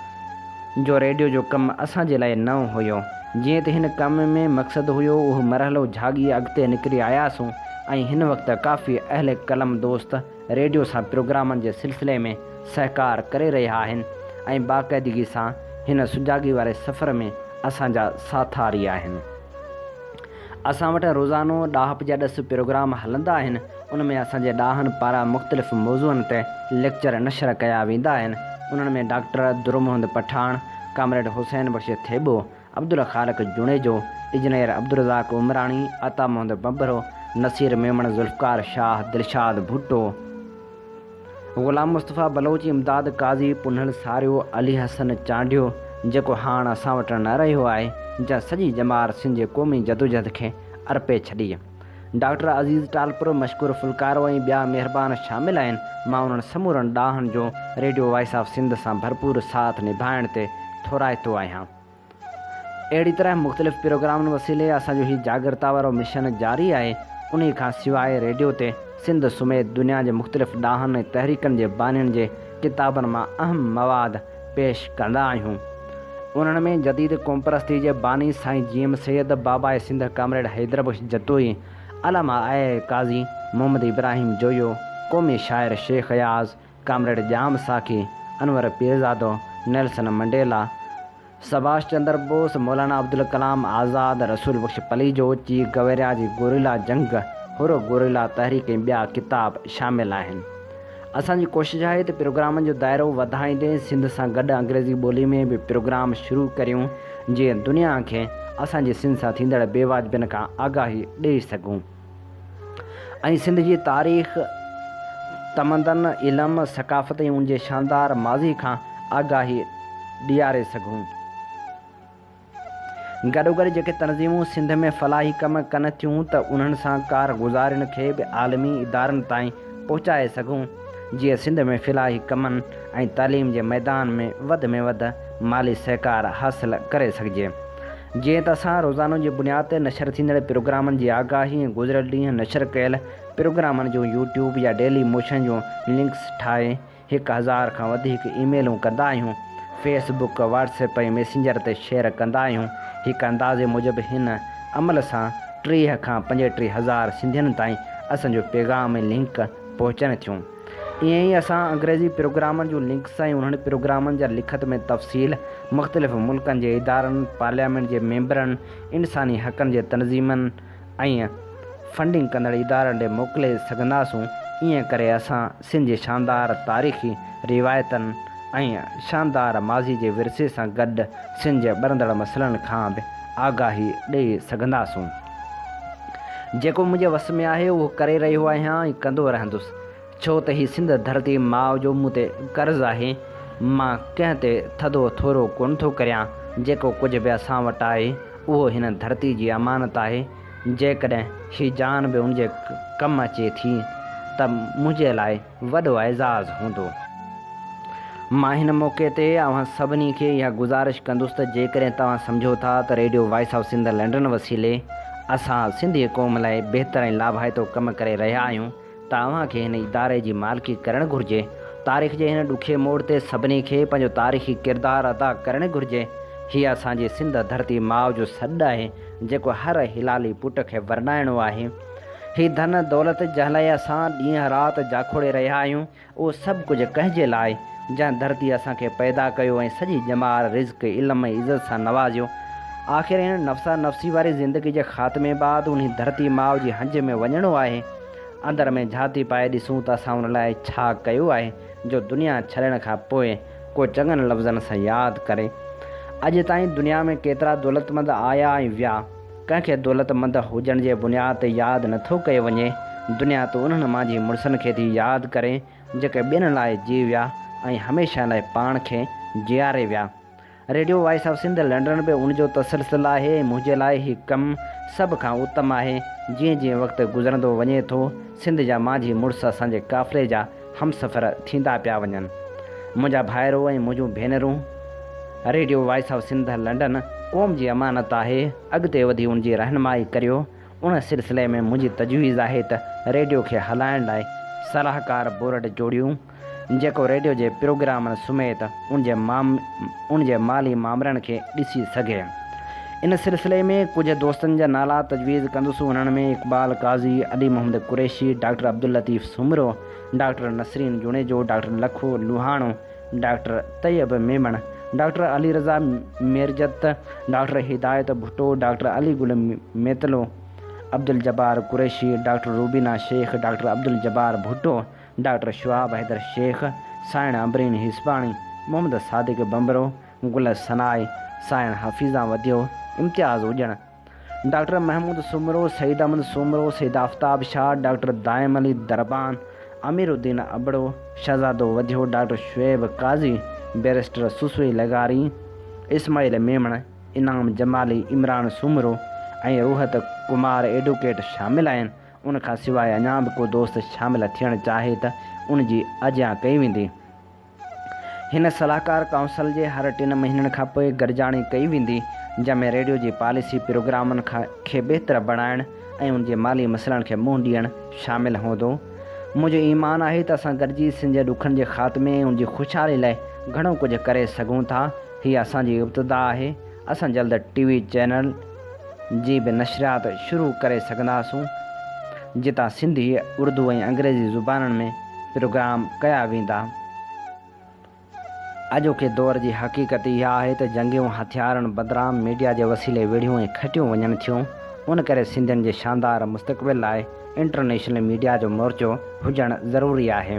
जो रेडियो जो कमु असांजे लाइ न हुयो। जीअं त हिन कम में मक़सदु हुयो उहो मरहलो झागी अॻिते निकिरी आयासीं ऐं हिन वक़्तु काफ़ी अहल कलम दोस्त रेडियो सां प्रोग्रामनि जे सिलसिले में सहकार करे रहिया आहिनि ऐं बाक़ाइदगी सां हिन सुजागी वारे सफ़र में असांजा साथारी आहिनि। असां वटि रोज़ानो ॾाह जा 10 प्रोग्राम हलंदा आहिनि। उन में असांजे ॾाहनि पारां मुख़्तलिफ़ मौज़ूअनि ते लेक्चर नशर कया वेंदा आहिनि। उन्हनि में डॉक्टर अब्दुल मोहम्मद पठान, कामरेड हुसैन बख्श थेबो, अब्दुल ख़ालिक जुणेजो, इंजीनियर अब्दुल रज़ाक उमराणी, अता मोहम्मद बबरो, नसीर मेमण, ज़ुल्फ़कार शाह, दिलशाद भुट्टो, ग़ुलाम मुस्तफ़ा बलोच, इमदाद काज़ी, पुनल सारियो, अली हसन चांडियो जेको हाणे असां वटि न रहियो आहे, जंहिं सॼी जमार सिंध जे क़ौमी जदोजहद खे अर्पे छॾी। डॉक्टर अज़ीज़ टालपुर, मशकूर फुलकारो ऐं ॿिया महिरबान शामिल आहिनि। मां उन्हनि समूरनि ॾाहनि जो रेडियो वॉइस ऑफ सिंध सां भरपूर साथ निभाइण ते थोराइतो आहियां। अहिड़ी तरह मुख़्तलिफ़ प्रोग्रामनि वसीले असांजो हीउ जागृता वारो मिशन जारी आहे। उन खां सवाइ रेडियो ते सिंध समेत दुनिया जे मुख़्तलिफ़ ॾाहनि ऐं तहरीकनि जे बानियुनि जे किताबनि मां अहम मवाद पेश कंदा आहियूं। उन्हनि में जदीद क़ौमपरस्ती जे बानी साईं जीएम सैयद, बाबा सिंध कामरेड हैदर बख्श जतोई, अलामा आए काज़ी, मोहम्मद इब्राहिम जोयो, क़ौमी शाइर शेख अयाज़, कामरेड जाम साखी, अनवर पीरज़ादो, नेल्सन मंडेला, सबाश चंद्र बोस, मौलाना अब्दुल कलाम आज़ाद, रसूल बख्श पलीजो, ची गवेरिया जी गोरिला जंग, हुरो गोरिला तहरीक ऐं ॿिया किताब शामिल आहिनि। असांजी कोशिशि आहे त प्रोग्रामनि जो दाइरो वधाईंदे सिंध सां गॾु अंग्रेज़ी ॿोली में बि प्रोग्राम शुरू करियूं जीअं दुनिया खे असांजे सिंध सां थींदड़ बेवाजिबियुनि खां आगाही ॾेई सघूं ऐं सिंध जी तारीख़, तमदन, इल्म, सकाफ़त ऐं उनजे शानदार माज़ी खां आगाही ॾियारे सघूं। गॾोगॾु जेके तनज़ीमूं सिंध में फलाही कम कनि थियूं त उन्हनि सां कारगुज़ारियुनि खे बि आलमी इदारनि ताईं पहुचाए सघूं जीअं सिंध में फ़िलाही कमनि ऐं तालीम जे मैदान में वधि माली सहकार हासिलु करे सघिजे। जीअं त असां रोज़ानो जी बुनियाद ते नशर थींदड़ प्रोग्रामनि जी आगाही ऐं गुज़िरियल ॾींहं नशर कयल प्रोग्रामनि जूं यूट्यूब या डेली मोशन जूं लिंक्स ठाहे 1000 खां वधीक ईमेलूं कंदा आहियूं। फेसबुक, व्हाट्सएप ऐं मैसेंजर ते शेयर कंदा आहियूं। हिकु अंदाज़े मूजिबि हिन अमल सां 30 खां 35 हज़ार सिंधियुनि ताईं असांजो पैगाम ऐं लिंक पहुचनि थियूं। ईअं ई असां अंग्रेज़ी प्रोग्रामनि जूं लिंक्स ऐं उन्हनि प्रोग्रामनि जा लिखत में तफ़सील मुख़्तलिफ़ मुल्कनि जे इदारनि, पार्लियामेंट जे मेंबरनि, इंसानी हक़नि जे तनज़ीमनि ऐं फंडिंग कंदड़ इदारनि ॾे मोकिले सघंदासूं। ईअं करे असां सिंध जे शानदार तारीख़ी रिवायतनि ऐं शानदार माज़ी जे विरसे सां गॾु सिंध जे ॿरंदड़ मसइलनि खां बि आगाही ॾेई सघंदासूं। जेको मुंहिंजे वस में आहे उहो करे रहियो आहियां ऐं कंदो रहंदुसि, छो त हीअ सिंध धरती माउ जो मूं ते कर्ज़ु आहे। मां कंहिं ते थधो थोरो कोन थो करियां। जेको कुझु बि असां वटि आहे उहो हिन धरती जी अमानत आहे। जेकॾहिं हीअ जान बि उनजे कमु अचे थी त मुंहिंजे लाइ वॾो एज़ाज़ु हूंदो। मां हिन मौक़े ते अव्हां सभिनी खे इहा गुज़ारिश कंदुसि त जेकॾहिं तव्हां सम्झो था त radio voice of Sindh London वसीले असां सिंधी क़ौम लाइ बहितर ऐं लाभाइतो कमु करे रहिया आहियूं, तव्हांखे हिन इदारे जी मालिकी करणु घुरिजे। तारीख़ जे हिन ॾुखे मोड़ ते सभिनी खे पंहिंजो तारीख़ी किरदारु अदा करणु घुरिजे। हीअ असांजी सिंध धरती माउ जो सॾु आहे जेको हर हिलाली पुट खे वरनाइणो आहे। हीअ धन दौलत जंहिं लाइ असां ॾींहं राति जाखोड़े रहिया आहियूं उहो सभु कुझु कंहिंजे लाइ जंहिं धरती असांखे पैदा कयो ऐं सॼी जमार रिज़्क़, इल्म ऐं इज़त सां नवाज़ियो। आख़िर हिन नफ़्सा नफ़्सी वारी ज़िंदगी जे ख़ात्मे बाद उन धरती माउ जी हंज में वञिणो आहे। अंदर में झाती पाए ॾिसूं त असां उन लाइ छा कयो आहे जो दुनिया छॾण खां पोइ को चङनि लफ़्ज़नि सां यादि करे। अॼु ताईं दुनिया में केतिरा दौलतमंद आया ऐं विया, कंहिंखे दौलतमंद हुजण जे बुनियाद ते यादि नथो कयो वञे। दुनिया त उन्हनि मांझी मुड़ुसनि खे थी यादि करे जेके ॿियनि लाइ जी विया ऐं हमेशह लाइ पाण खे जीआरे विया। Radio voice of Sindh London बि उनजो तसलसल आहे। मुंहिंजे लाइ हीउ कमु सभ खां उत्तम आहे। जीअं जीअं वक़्तु गुज़रंदो वञे थो, सिंध जा मांझी मुड़ुस असांजे काफ़िले जा हमसफ़र थींदा पिया वञनि। मुंहिंजा भाइरो ऐं मुंहिंजूं भेनरूं, radio voice of Sindh London क़ौम जी अमानत आहे। अॻिते वधी उनजी रहनुमाई करियो। उन सिलसिले में मुंहिंजी तजवीज़ आहे त रेडियो खे हलाइण लाइ सलाहकार बोर्ड जोड़ियूं, जेको रेडियो जे प्रोग्रामनि समेत उनजे माली मामरनि खे ॾिसी सघे। इन सिलसिले में कुझु दोस्तनि जा नाला तजवीज़ कंदुसि। उन्हनि में Iqbal Kazi, Ali Mohammad Qureshi, doctor Abdul Latif Soomro, doctor Nasreen Junejo, doctor Lakho Luhano, doctor Tayyab Memon, doctor Ali Raza Mirjat, doctor Hidayat Bhutto, doctor Ali Gul Metlo, Abdul Jabbar Qureshi, doctor Rubina Shaikh, doctor Abdul Jabbar Bhutto, doctor Shuaib Haider Shaikh, Sain Abreen Hisbani, Mohammad Sadiq Bambhro, Gul Sanae, Sain Hafeeza Wadhiyo, Imtiaz Hujan, doctor Mehmood Soomro, Saeed Ahmed Soomro, Saeed Aftab Shah, doctor दायम Ali दरबान, अमीरुद्दीन अबड़ो, शहज़ादो वधियो, डॉक्टर शुएब काज़ी, बैरिस्टर सुसुई लगारी, इस्माइल मेमण, इनाम जमाली, इमरान सुमरो ऐं रोहत कुमार एडवोकेट शामिल आहिनि। उनखां सवाइ अञा बि को दोस्त शामिल थियणु चाहे त उनजी अॼां कई वेंदी। हिन सलाहकार काउंसिल जे हर 3 महीननि खां पोइ गॾिजाणी कई वेंदी, जंहिंमें रेडियो जी पॉलिसी प्रोग्रामनि खे बहितर बणाइण ऐं उनजे माली मसइलनि खे मुंहुं ॾियणु शामिल हूंदो। मुंहिंजो ईमान आहे त असां गॾिजी सिंध जे ॾुखनि जे ख़ात्मे ऐं उनजी ख़ुशहाली लाइ घणो कुझु करे सघूं था। हीअ असांजी इब्तिदा आहे। असां जल्द टीवी चैनल जी बि नशरियात शुरू करे सघंदासूं, जितां सिंधी, उर्दू ऐं अंग्रेज़ी ज़ुबाननि में प्रोग्राम कया वेंदा। अॼोके दौर जी हक़ीक़त इहा आहे त जंगियूं हथियारनि बदिरां मीडिया जे वसीले विढ़ियूं ऐं खटियूं वञनि थियूं। उन करे सिंधियुनि जे शानदार मुस्तक़बिल लाइ इंटरनेशनल मीडिया जो मोर्चो हुजणु ज़रूरी आहे।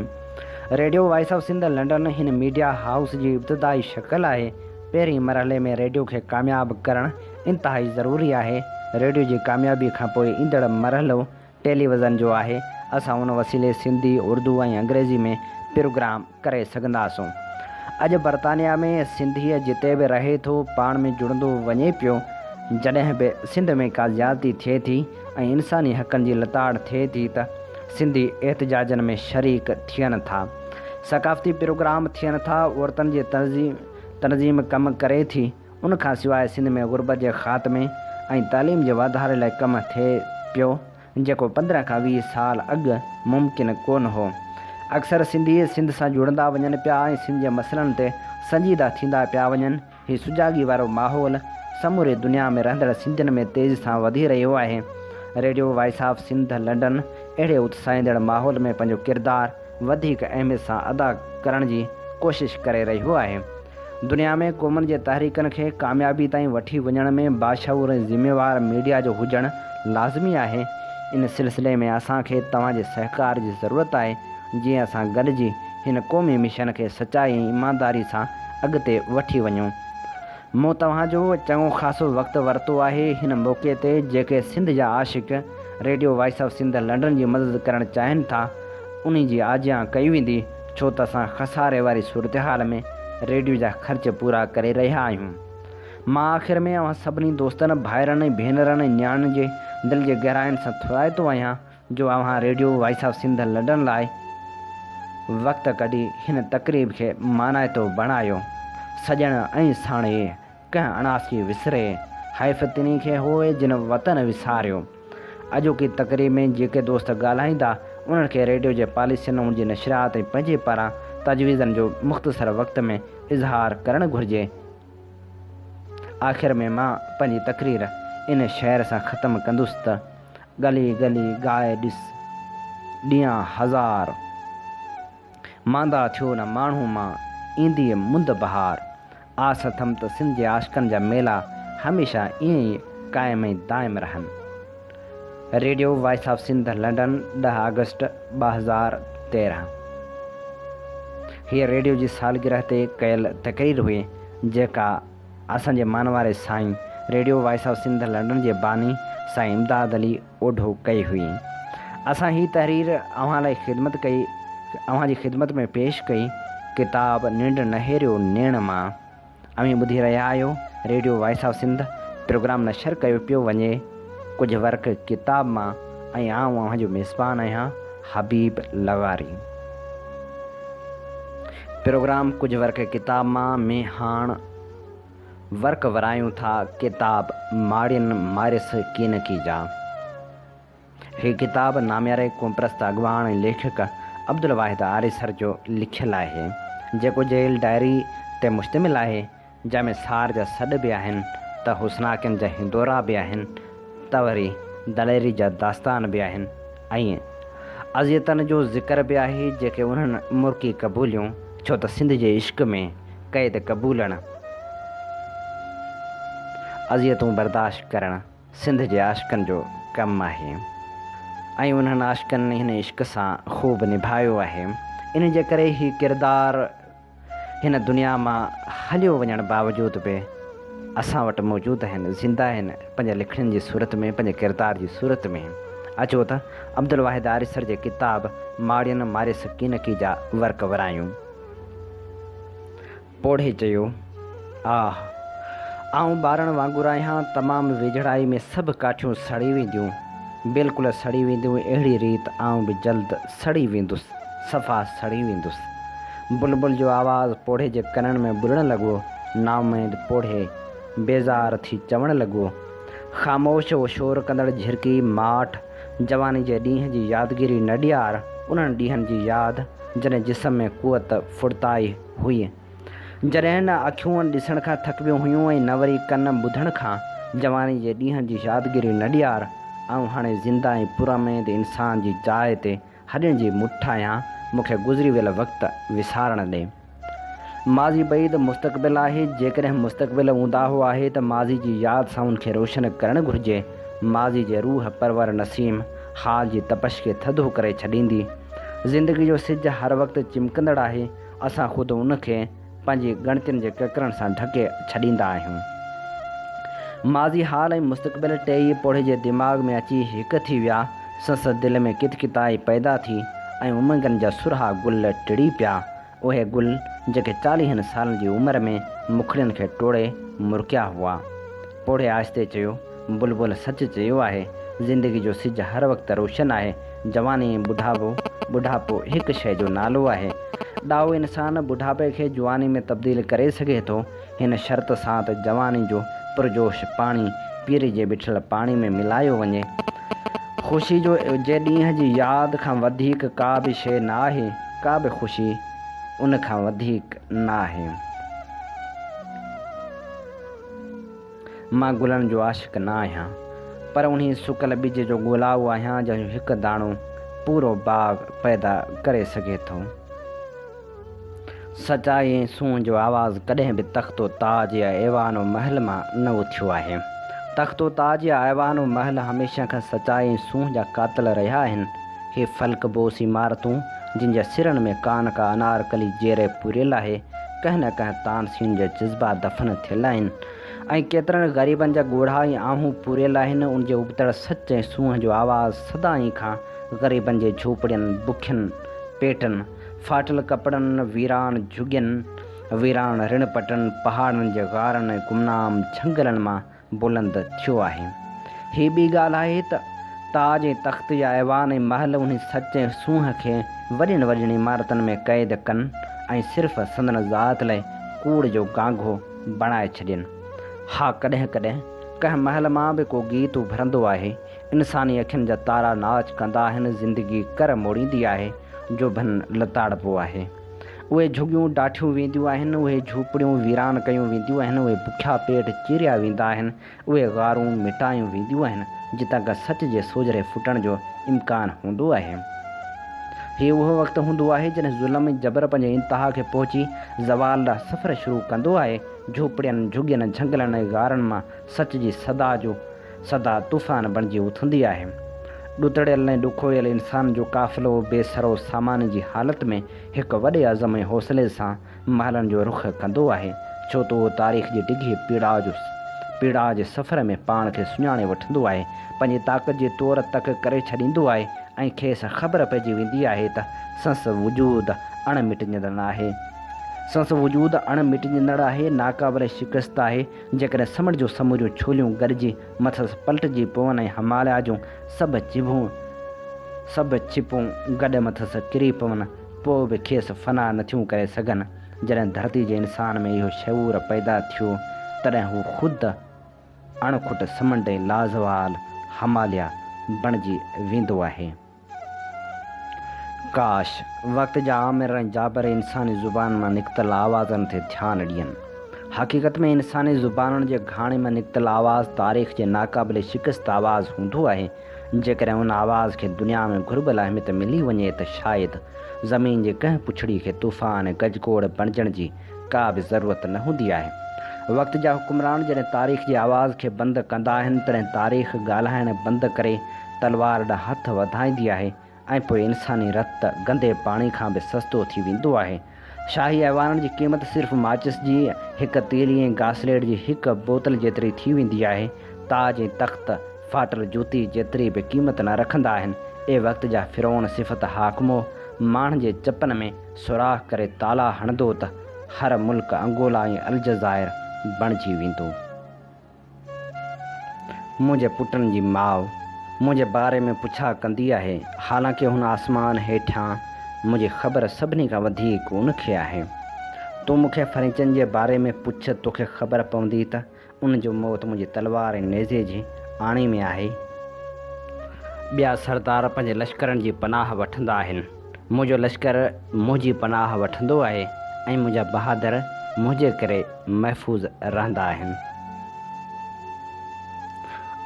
Radio voice of Sindh London हिन मीडिया हाउस जी इब्तिदाई शक्ल आहे। पहिरीं मरहले में रेडियो खे कामयाबु करणु इंतिहाई ज़रूरी आहे। रेडियो जी कामयाबी खां पोइ ईंदड़ मरहलो टेलीविज़न जो आहे। असां उन वसीले सिंधी, उर्दू ऐं अंग्रेज़ी में प्रोग्राम करे सघंदासूं। अॼु बरतानिया में सिंधीअ जिते बि रहे थो पाण में जुड़ंदो वञे पियो। जॾहिं बि सिंध में का ज़्यादती थिए थी ऐं इंसानी हक़नि जी लताड़ थिए थी त सिंधी एहतजाजनि में शरीक थियनि था, सक़ाफ़ती प्रोग्राम थियनि था, औरतुनि जे तनज़ीम कमु करे थी। उनखां सवाइ सिंध में गुरबत जे ख़ात्मे ऐं तालीम जे वाधारे लाइ कमु थिए पियो, जेको 15 खां 20 साल अॻु मुमकिन कोन हो। अक्सर सिंधी सिंध सां जुड़ंदा वञनि पिया ऐं सिंध जे मसइलनि ते संजीदा थींदा पिया वञनि। हीउ सुजाॻी वारो माहौल समूरे दुनिया में रहंदड़ सिंधियुनि में तेज़ सां वधी रहियो आहे। Radio voice of Sindh London अहिड़े उत्साहींदड़ माहौल में पंहिंजो किरदारु वधीक अहमियत सां अदा करण जी कोशिशि करे रहियो आहे। दुनिया में क़ौमुनि जे तहरीकनि खे कामयाबी ताईं वठी वञण में बाशऊर ऐं ज़िम्मेवार मीडिया जो हुजणु लाज़मी आहे। इन सिलसिले में असांखे तव्हांजे सहकार जी ज़रूरत आहे, जीअं असां गॾिजी हिन क़ौमी मिशन खे सचाई ऐं ईमानदारी सां अॻिते वठी वञूं। मूं तव्हांजो चङो ख़ासो वक़्तु वरितो आहे। हिन मौक़े ते जेके सिंध जा आशिक़ radio voice of Sindh London जी मदद करणु चाहिनि था, उन जी आजियां कई वेंदी, छो त असां खसारे वारी सूरतहाल में रेडियो जा ख़र्च पूरा करे रहिया आहियूं। मां आख़िर में अव्हां सभिनी दोस्तनि, भाइरनि, भेनरनि ऐं नियाणियुनि जे दिलि जे गहराइनि सां थोराईंदो आहियां जो अव्हां radio voice of Sindh London लाइ वक़्तु कढी हिन तक़रीब खे मानाइतो बणायो। सॼण ऐं साणे कंहिं अणासी विसरे, हैफ़तिनी खे होए जिन वतन विसारियो। अॼोकी तक़रीब में जेके दोस्त ॻाल्हाईंदा उन्हनि खे रेडियो जे पॉलिसियुनि, उनजी नशरियात ऐं पंहिंजे पारां तजवीज़नि जो मुख़्तसर वक़्त में इज़हार करणु घुरिजे। आख़िर में मां पंहिंजी तक़रीर इन शहर सां ख़तमु कंदुसि त गली गली गाए ॾिस ॾींहं हज़ार, मांदा थियो न माण्हू मां ईंदी मुंद बहार। आस थम त सिंध जे आशिक़नि जा मेला हमेशह ईअं ई क़ाइम ऐं दाइम रहनि। Radio voice of Sindh London 10 अगस्त 2013। हीअ रेडियो जी सालगिरह ते कयल तक़रीर हुई, जेका असांजे मान वारे Sain radio voice of Sindh London जे बानी साईं इमदाद अली ओढो कई हुई। असां ही तहरीर अव्हां लाइ अव्हां जी ख़िदमत में पेश कई किताब निंड नहेरियो नेण मां। अव्हीं ॿुधी रहिया आहियो radio voice of Sindh. Programme नशर कयो पियो वञे कुझु वर्क किताब मां ऐं आउं अव्हां जो मेज़बान आहियां हबीब लवारी। प्रोग्राम कुझु वर्क किताब मां में हाण वर्क वरायूं था किताब माड़ियन मारिस कीन की जा। ही किताब नाम्यारे कोमप्रस्त अॻवान ऐं लेखक अब्दुल वाहिद आरिसर जो लिखियलु आहे, जेको जेल डायरी ते मुश्तमिल आहे, जंहिंमें सार जा सॾ बि आहिनि त हुस्नाकिन जा हिंदोरा बि आहिनि त वरी दलेरी जा दास्तान बि आहिनि ऐं अज़ियतनि जो ज़िक्र बि आहे जेके उन्हनि मुर्की क़बूलियूं छो त सिंध जे इश्क में क़ैद क़बूलण अज़ियतूं बर्दाश्त करणु सिंध जे आशिक़नि जो कमु आहे ऐं उन्हनि आशिक़नि हिन इश्क सां ख़ूब निभायो आहे। इन जे करे ही किरदारु हिन दुनिया मां हलियो वञण बावजूदि बि असां वटि मौजूदु आहिनि, ज़िंदा आहिनि पंहिंजे लिखण जी सूरत में, पंहिंजे किरदार जी सूरत में। अचो त अब्दुल वाहिद आरिसर जे किताब माड़ियन मारिस कीन की जा वर्क वरायूं। पोढ़े चयो, आह आऊं ॿारनि वांगुरु आहियां, तमामु वेझड़ाई में सभु काठियूं सड़ी वेंदियूं, बिल्कुलु सड़ी वेंदियूं। अहिड़ी रीति आऊं बि जल्द सड़ी वेंदुसि, सफ़ा सड़ी वेंदुसि। बुलबुल जो आवाज़ु पोढ़े जे कननि में ॿुॾणु लॻो। नाउमेद पोढ़े बेज़ार थी चवणु लॻो, ख़ामोश वो शोर कंदड़ झिरकी माठ, जवानी जे ॾींहं जी यादगिरी न ॾियार, उन्हनि ॾींहंनि जी यादि जॾहिं जिस्म में कुवत फुड़ताई हुई, जॾहिं न अखियूं ॾिसण खां थकिबियूं हुयूं ऐं न वरी कन ॿुधण खां। जवानी जे ॾींहंनि जी यादगिरी न ॾियार, ऐं हाणे ज़िंदा ऐं पुरमेद इंसान जी जाइ ते हॾियुनि जी मुठ आहियां, मूंखे गुज़री वियल वक़्तु विसारण ॾे। माज़ी बईद मुस्तक़बिल आहे, जेकॾहिं मुस्तक़बिल हूंदाहो आहे त माज़ी जी यादि सां उनखे रोशन करणु घुरिजे। माज़ी जे रूह परवर नसीम हाल जी तपश खे थधो करे छॾींदी। ज़िंदगी जो सिज हर वक़्तु चिमकंदड़ आहे, असां ख़ुदि उनखे पंहिंजी ॻणतियुनि जे ककरनि सां ढके छॾींदा आहियूं। माज़ी हाल ऐं मुस्तक़बिल टेई पोढ़े जे दिमाग़ में अची हिकु थी विया। संसद दिलि में कितकिताई पैदा थी ऐं उमंगनि जा सुरहा गुल टिड़ी पिया। उहे गुल जेके 40 सालनि जी उमिरि में मुखड़ियुनि खे टोड़े मुरकिया हुआ। पोढ़े आहिस्ते चयो, बुलबुल सच चयो आहे, ज़िंदगी जो सिज हर वक़्तु रोशन आहे। जवानी ऐं बुढ़ापो हिकु शइ जो नालो आहे। ॾाहो इंसान बुढ़ापे खे जवानी में तब्दील करे सघे थो, हिन शर्त सां त जवानी जो पुरजोश पाणी पीर जे बिठल पाणी में मिलायो वञे। ख़ुशी जो जे ॾींहं जी यादि खां वधीक का बि शइ न आहे, का बि ख़ुशी उन खां वधीक न आहे। मां गुलनि जो आशिक़ न आहियां, पर उन्ही सुकल ॿिज जो गुलाब आहियां जंहिंजो हिकु दाणो पूरो बाग़ पैदा करे सघे थो। सचाई ऐं सूंह जो आवाज़ु कॾहिं बि तख़्तो ताज या ऐवान महल मां न उथियो आहे। तख़्तो ताज या ऐवान महल हमेशह खां सचाई ऐं सूंह जा कातिल रहिया आहिनि। हे फ़ल्क बोस इमारतूं जिन जे सिरनि में कान का अनारकली जेरे पूरियल आहे, कंहिं न कंहिं तानसीन जा जज़्बा दफ़न थियल आहिनि ऐं केतिरनि ग़रीबनि जा ॻोढ़ा ऐं आहूं पूरियल आहिनि। उन जे उबतड़ सच ऐं सूंह जो आवाज़ु सदाईं खां ग़रीबनि जे झोपड़ियुनि, बुखियुनि पेटनि, फाटल कपिड़नि, वीरान झुॻियुनि, वीरान ऋण पटनि, पहाड़नि जे ग़ारनि ऐं गुमनाम झंगलनि मां बुलंद थियो आहे। हीअ ॿी ॻाल्हि आहे त ताज ऐं तख़्त या ऐवान ऐं महल उन सच ऐं सूंह खे वॾियुनि वॾियुनि इमारतुनि में क़ैद कनि ऐं सिर्फ़ु संदन ज़ात लाइ कूड़ जो गांघो बणाए छॾनि। हा, कॾहिं कॾहिं कंहिं महल मां बि को गीत उभरंदो आहे। इंसानी अखियुनि जा तारा नाच कंदा आहिनि। ज़िंदगी कर मोड़ींदी आहे, जो भन लताड़बो आहे। उहे झुगियूं डाठियूं वेंदियूं आहिनि, उहे झूपड़ियूं वीरान कयूं वेंदियूं आहिनि, उहे बुखिया पेट चीरिया वेंदा आहिनि, उहे ग़ारूं मिटायूं वेंदियूं आहिनि जितां का सच जे सोजरे फुटण जो इम्कानु हूंदो आहे। हीउ उहो वक़्तु हूंदो आहे जॾहिं ज़ुल्म ऐं जबर पंहिंजे इंतिहा खे पहुची ज़वाल लाइ सफ़र शुरू कंदो आहे। झोपड़ियुनि, झुगियुनि, झंगलनि ऐं ग़ारनि मां सच जी सदा तूफ़ान बणिजी उथंदी आहे। ॾुतड़ियल ऐं ॾुखोयल इंसान जो काफ़िलो बेसरो सामान जी हालत में हिकु वॾे अज़म ऐं हौसले सां महलनि जो रुख़ कंदो आहे। छो त उहो तारीख़ जी डिघी पीड़ा जे सफ़र में पाण खे सुञाणे वठंदो आहे, पंहिंजी ताक़त जे तौर तक करे छॾींदो आहे ऐं खेसि ख़बर पइजी वेंदी आहे त संस वजूद अणमिटंदड़ आहे। संस वजूद अणमिटंदड़ आहे, नाक़ाबिल शिकस्त आहे। जेकॾहिं समुंड जो समूरियूं छोलियूं गॾिजी मथसि पलटिजी पवनि ऐं हिमालया जूं सभु छिपूं गॾु मथसि किरी पवनि, पोइ बि खेसि फ़ना नथियूं करे सघनि। जॾहिं धरती जे इंसान में इहो शऊर पैदा थियो, तॾहिं हू ख़ुदि अणखुट समुंड ऐं लाज़वाल हिमालया बणिजी वेंदो आहे। काश वक़्त जा आमिर ऐं जाबर इंसानी ज़ुबान मां निकितल आवाज़नि ते ध्यानु ॾियनि। हक़ीक़त में इंसानी ज़ुबाननि जे घाणे मां निकितल आवाज़ तारीख़ जे नाक़ाबिल शिकस्त आवाज़ हूंदो आहे। जेकॾहिं उन आवाज़ खे दुनिया में घुरिबल अहमियत मिली वञे त शायदि ज़मीन जे कंहिं पुछड़ी खे तूफ़ान गजगोड़ बणिजण जी का बि ज़रूरत न हूंदी आहे। वक़्त जा हुकुमरान जॾहिं तारीख़ जी आवाज़ खे बंदि कंदा आहिनि, तॾहिं तारीख़ ॻाल्हाइण बंदि करे तलवार ॾांहुं हथ वधाईंदी आहे ऐं पोइ इंसानी रत गंदे पाणी खां बि सस्तो थी वेंदो आहे। शाही अहवाननि जी क़ीमत सिर्फ़ु माचिस जी हिकु तीली ऐं घासलेट जी हिकु बोतल जेतिरी थी वेंदी आहे। ताज ऐं तख़्त फाटल जूती जेतिरी बि क़ीमत न रखंदा आहिनि। ए वक़्त जा फ़िरौन सिफ़त हाकिमो माण्हुनि जे चपनि में सुराख़ करे ताला हणंदो त हर मुल्क अंगोला ऐं अलजाइर बणिजी वेंदो। मुंहिंजे पुटनि जी माउ मुंहिंजे बारे में पुछा कंदी आहे, हालांकि हुन आसमान हेठां मुंहिंजी ख़बर सभिनी खां वधीक उनखे आहे। तूं मूंखे फ़रीचनि जे बारे में पुछ, तोखे ख़बर पवंदी त उन जो मौत मुंहिंजी तलवार ऐं नेज़े जी आणी में आहे। ॿिया सरदार पंहिंजे लश्करनि जी पनाह वठंदा आहिनि। मुंहिंजो लश्कर मुंहिंजी पनाह वठंदो आहे ऐं मुंहिंजा बहादुर मुंहिंजे करे महफ़ूज़ रहंदा आहिनि।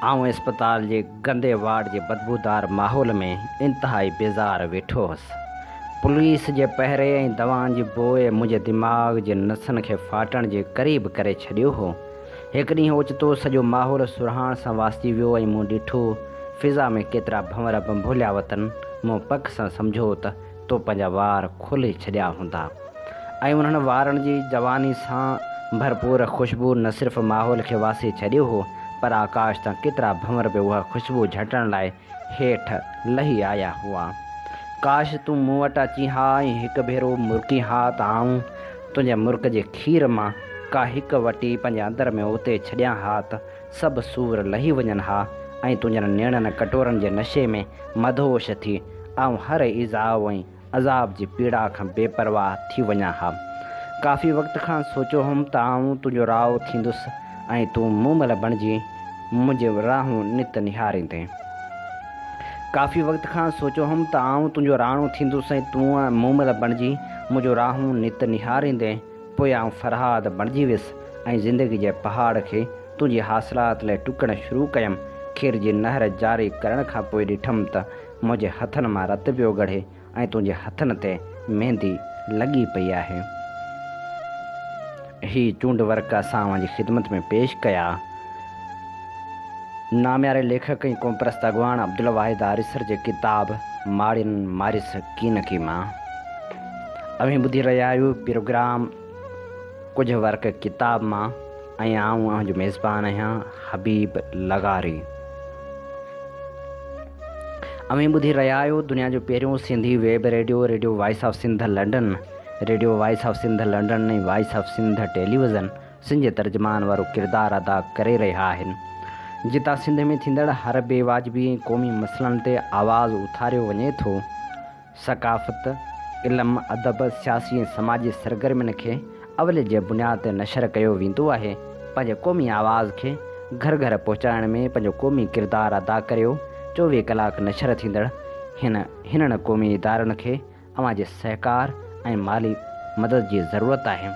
आउं अस्पताल जे गंदे वार्ड जे बदबूदार माहौल में इंतिहाई बेज़ार वेठो हुअसि। पुलिस जे पहिरे ऐं दवाउनि जी बोइ मुंहिंजे दिमाग़ जे नसनि खे फाटण जे क़रीब करे छॾियो हो। हिकु ॾींहुं ओचितो सॼो माहौल सुरहाण सां वासिजी वियो ऐं मूं ॾिठो फ़िज़ा में केतिरा भंवर बंभोलिया वतन। मूं पक सां सम्झो त तो पंहिंजा वार खोले छॾिया हूंदा ऐं उन्हनि वारनि जी जवानी सां भरपूर ख़ुशबू न सिर्फ़ु माहौल खे वासे छॾियो हो, पर आकाश तां केतिरा भंवर बि उहा ख़ुशबू झटण लाइ हेठि लही आया हुआ। काश तूं मूं वटि अची हा ऐं हिकु भेरो मुर्की हा त आऊं तुंहिंजे मुर्क जे खीर मां का हिकु वटी पंहिंजे अंदरि में उते छॾियां हा त सभु सूर लही वञनि हा ऐं तुंहिंजनि निणनि कटोरनि जे नशे में मदहोश थी ऐं हर इज़ाउ ऐं अज़ाब जी पीड़ा खां बेपरवाह थी वञा हा। काफ़ी वक़्त खां सोचियो हुउमि त आऊं तुंहिंजो राव थींदुसि ऐं तूं मूमल बणिजी मुंहिंजे राहूं नित निहारींदे। काफ़ी वक़्त खां सोचियो हुउमि त आऊं तुंहिंजो राणो थींदुसि ऐं तूं मूमल बणिजी मुंहिंजो राहूं नित निहारींदे। पोइ आऊं फ़रहाद बणिजी वियुसि ऐं ज़िंदगी जे पहाड़ खे तुंहिंजी हासिलात लाइ टुकणु शुरू कयमि। खीर जी नहर जारी करण खां पोइ ॾिठमि त मुंहिंजे हथनि मां रत पियो गढ़े ऐं तुंहिंजे हथनि ते मेहंदी लॻी पई आहे। हीअ चूंड वर्क असां जी ख़िदमत में पेश कया नाम्यारे लेखक ऐं क़ौमपरस्त अॻवान अब्दुल वाहिद आरिसर जे किताब माड़ियुनि मारिस कीनकी मां। अव्हीं ॿुधी रहिया आहियो प्रोग्राम कुझु वर्क किताब मां ऐं आउं जो मेज़बान आहियां हबीब लगारी। अव्हीं ॿुधी रहिया आहियो दुनिया जो पहिरियों Sindhi web radio, radio voice of Sindh London. Radio voice of Sindh London ऐं voice of Sindh television Sindh जे तर्जुमान वारो किरदारु अदा करे रहिया आहिनि। जितां सिंध में थींदड़ हर बेवाजिबी ऐं क़ौमी मसइलनि ते आवाज़ु उथारियो वञे थो। सक़ाफ़त, इल्मु, अदब, सियासी ऐं समाजी सरगर्मियुनि खे अवले जे बुनियाद ते नशर कयो वेंदो आहे। पंहिंजे क़ौमी आवाज़ खे घर घर पहुचाइण में पंहिंजो क़ौमी किरदारु अदा करियो। 24 कलाक नशर थींदड़ हिननि क़ौमी इदारनि खे अव्हां जे सहकार ऐं माली मदद जी ज़रूरत आहे।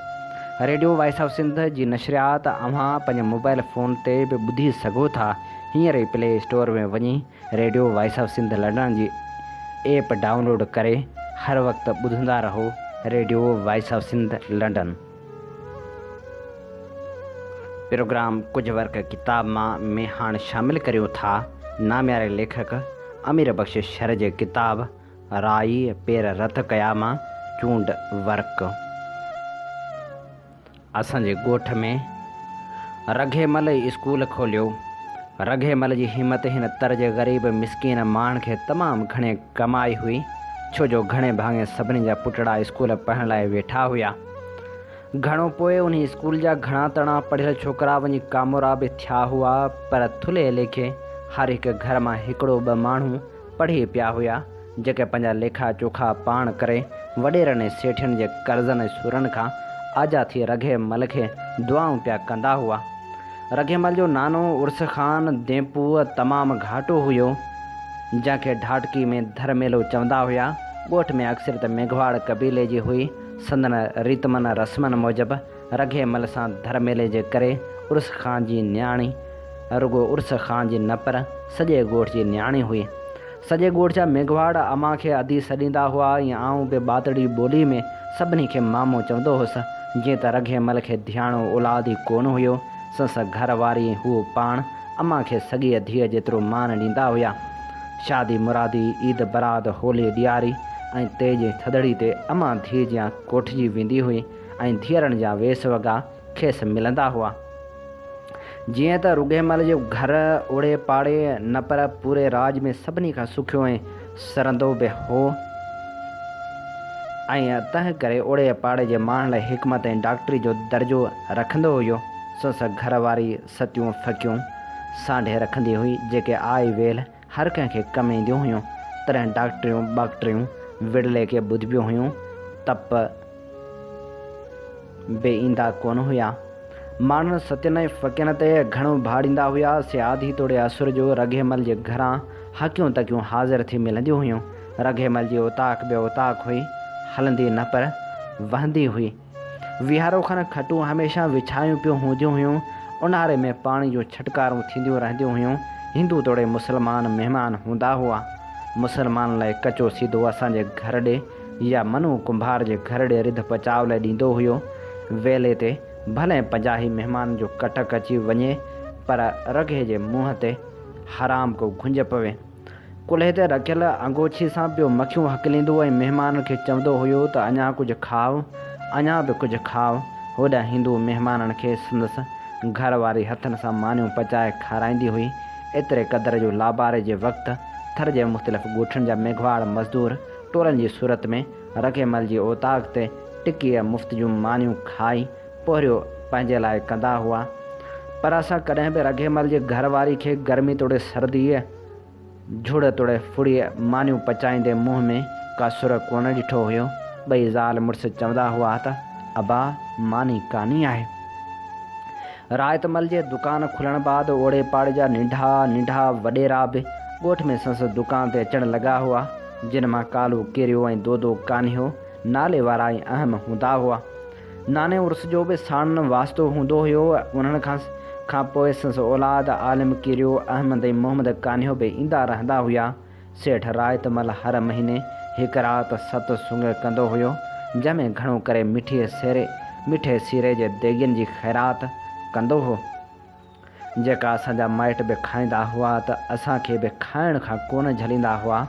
रेडियो वॉइस ऑफ सिंध जी नशरियात अव्हां पंहिंजे मोबाइल फ़ोन ते बि ॿुधी सघो था। हींअर ई प्ले स्टोर में वञी radio voice of Sindh London जी ऐप डाउनलोड करे हर वक़्तु ॿुधंदा रहो। Radio voice of Sindh London. Programme कुझु वर्क किताब मां में हाणे शामिलु करियो था नाम्यारे लेखक अमीर बख़्श शर जे किताब राई पेर रत कया मां चूंड वर्क। असांजे ॻोठ में रघेमल स्कूल खोलियो। रघेमल जी हिमत हिन तर्ज ग़रीब मिसकीन माण्हुनि खे तमामु घणे कमाई हुई, छो जो घणे भाङे सभिनी जा पुटड़ा स्कूल पढ़ण लाइ वेठा हुआ। घणो पोइ उन स्कूल जा घणा तणा पढ़ियल छोकिरा वञी कामयाबु थिया हुआ, पर थुले लेखे हर हिकु घर मां हिकिड़ो ॿ माण्हू पढ़ी पिया हुआ, जेके पंहिंजा लेखा चोखा पाण करे वॾेरनि ऐं सेठियुनि जे कर्ज़नि सुरनि खां आज़ाद थी रघेमल खे दुआऊं पिया कंदा हुआ। रघेमल जो नानो उर्स ख़ान देंपूअ तमामु घाटो हुयो, जंहिंखे ढाटकी में धर मेलो चवंदा हुआ। ॻोठ में अक्सर त मेघवाड़ कबीले जी हुई। संदन रीतमन रस्मनि मूजिबि रघेमल सां धर मेले जे करे उर्स ख़ान जी न्याणी रुगो उर्स ख़ान जी न पर सॼे ॻोठ जी न्याणी हुई। सॼे ॻोठ जा मेघवाड़ अमां खे अधी सॾींदा हुआ या आऊं बि बातड़ी ॿोली में सभिनी खे मामो चवंदो हुअसि। जीअं त रघेमल खे ध्यानु औलाद ई कोन हुयो, संस घर वारी हू पाण अमां खे सॻीअ धीअ जेतिरो मान ॾींदा हुआ। शादी मुरादी, ईद बरात, होली ॾियारी ऐं तेज थदड़ी ते अमां धीअ जा कोठिजी वेंदी हुई ऐं धीअरनि जा वेस वॻा खेसि मिलंदा हुआ। जीअं त रघेमल जो घर ओड़े पाड़े न पर पूरे राज में सभिनी खां सुखियो ऐं सरंदो बि हो, ऐं तंहिं करे ओड़े पाड़े जे माण्हुनि लाइ हिकमत ऐं डॉक्टरी जो दर्जो रखंदो हुयो। संस घर वारी सतियूं फ़कियूं सांढे रखंदी हुई, जेके आई वेल हर कंहिंखे कमु ईंदियूं हुयूं। तॾहिं डॉक्टरियूं ॿाक्टरियूं विड़ले खे ॿुधबियूं हुयूं, तप बि ईंदा कोन हुआ। माण्हुनि सतियुनि ऐं फ़क़ियुनि ते घणो भाड़ींदा हुआ। सियादी तोड़े असुर जो रघेमल जे घरां हकियूं तकियूं हाज़िर थी मिलंदियूं हुयूं। रघेमल जी औताक बि औताक हुई, हलंदी न पर वहंदी हुई। विहारो खन खटूं हमेशह विछायूं पियूं हूंदियूं हुयूं। ऊन्हारे में पाणी जूं छटकारूं थींदियूं रहंदियूं हुयूं। हिंदू तोड़े मुसलमान महिमान हूंदा हुआ। मुसलमान लाइ कचो सीधो असांजे घर ॾे या मनु कुंभार जे घर ॾे रिध पचावल ॾींदो हुयो। वेले ते भले 50 महिमान जो कटक अची वञे, पर रघे जे मुंहं ते हराम को घुंज पवे। कुल्हे ते रखियल अंगोछी सां पियो मखियूं हकलींदो ऐं महिमाननि खे चवंदो हुयो त अञा कुझु खाओ, अञा बि कुझु खाओ। होॾा हिंदू महिमाननि खे संदसि घर वारी हथनि सां मानियूं पचाए खाराईंदी हुई। एतिरे क़दर जो लाबारे जे वक़्तु थर जे मुख़्तलिफ़ ॻोठनि जा मेघवाड़ मज़दूर टोलनि जी सूरत में रघेमल जी औताक ते टिकीअ मुफ़्त जूं मानियूं खाई पोरियो पंहिंजे लाइ कंदा हुआ। पर असां कॾहिं बि रघेमल जे घर वारी खे गर्मी तोड़े सर्दीअ झुड़ तोड़े फुड़ीअ मानियूं पचाईंदे मुंहं में का सुर कोन ॾिठो हुयो। ॿई ज़ाल मुड़ुस चवंदा हुआ त अबा मानी कानी आहे। रायतमल जे दुकान खुलण बाद ओड़े पाड़े जा निंढा निंढा वॾेरा बि ॻोठ में संसद दुकान ते अचण लॻा हुआ, जिन मां कालू केरियो ऐं दोदो कान्हियो नाले वारा ई अहम हूंदा हुआ। नाने उर्स जो बि साणनि वास्तो हूंदो हुयो। उन्हनि खां पोइ संस औलाद आलिम केरियो, अहमद ऐं मोहम्मद कान्हियो बि ईंदा रहंदा हुआ। सेठ रायतमल हर महीने हिकु राति सतसंग कंदो हुयो, जंहिंमें घणो करे मिठे सीरे जे देगियुनि जी ख़ैरात कंदो हो, जेका असांजा माइट बि खाईंदा हुआ त असांखे बि खाइण खां कोन झलींदा हुआ।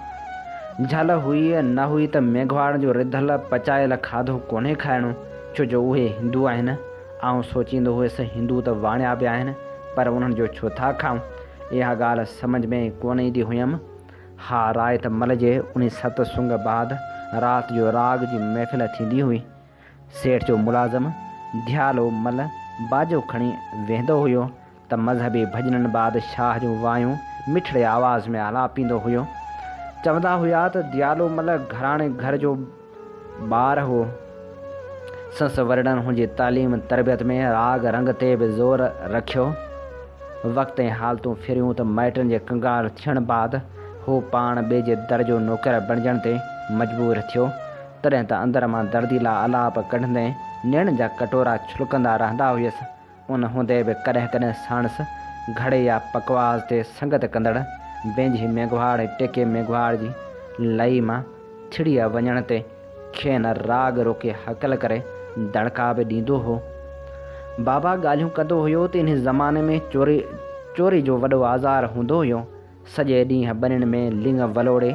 झल हुई न हुई त मेघवाड़ जो रिधल पचायल खाधो कोन्हे खाइणो, छो जो उहे हिंदू आहिनि। आउं सोचींदो हुयुसि हिंदू त वाणिया बि आहिनि, पर उन्हनि जो छो था खाऊं, इहा ॻाल्हि सम्झ में कोन ईंदी हुयमि। हा, रायतमल जे उन सतसंग बाद राति जो राग जी महफ़िल थींदी हुई। सेठ जो मुलाज़िम दयालो मल बाजो खणी वेंदो हुयो त मज़हबी भॼननि बाद शाह जूं वायूं मिठड़े आवाज़ में आलापींदो हुयो। चवंदा हुआ त दयालो मल घराणे घर जो ॿार हो। संस वरड़नि हुनजी तालीम तरबियत में राग रंग ते बि ज़ोर रखियो। वक़्त ऐं हालतूं फिरियूं त माइटनि जे कंगाल थियण बाद हू पाण ॿिए जे दर जो नौकर बणिजण ते मजबूर थियो। तॾहिं त अंदर मां दर्दीला आलाप कढंदे नियण जा कटोरा छुलकंदा रहंदा हुयसि। उन हूंदे बि कॾहिं कॾहिं साणसि घड़े या पकवाज़ ते संगत कंदड़ पंहिंजी मेघवाड़ टेके मेघवाड़ जी लई मां थिड़ीअ वञण ते खेनि राग रोके हकल करे दड़का बि ॾींदो हो। बाबा ॻाल्हियूं कंदो हुयो त इन ज़माने में चोरी जो वॾो आज़ार हूंदो हुयो। सॼे ॾींहुं ॿनियुनि में लिंग वलोड़े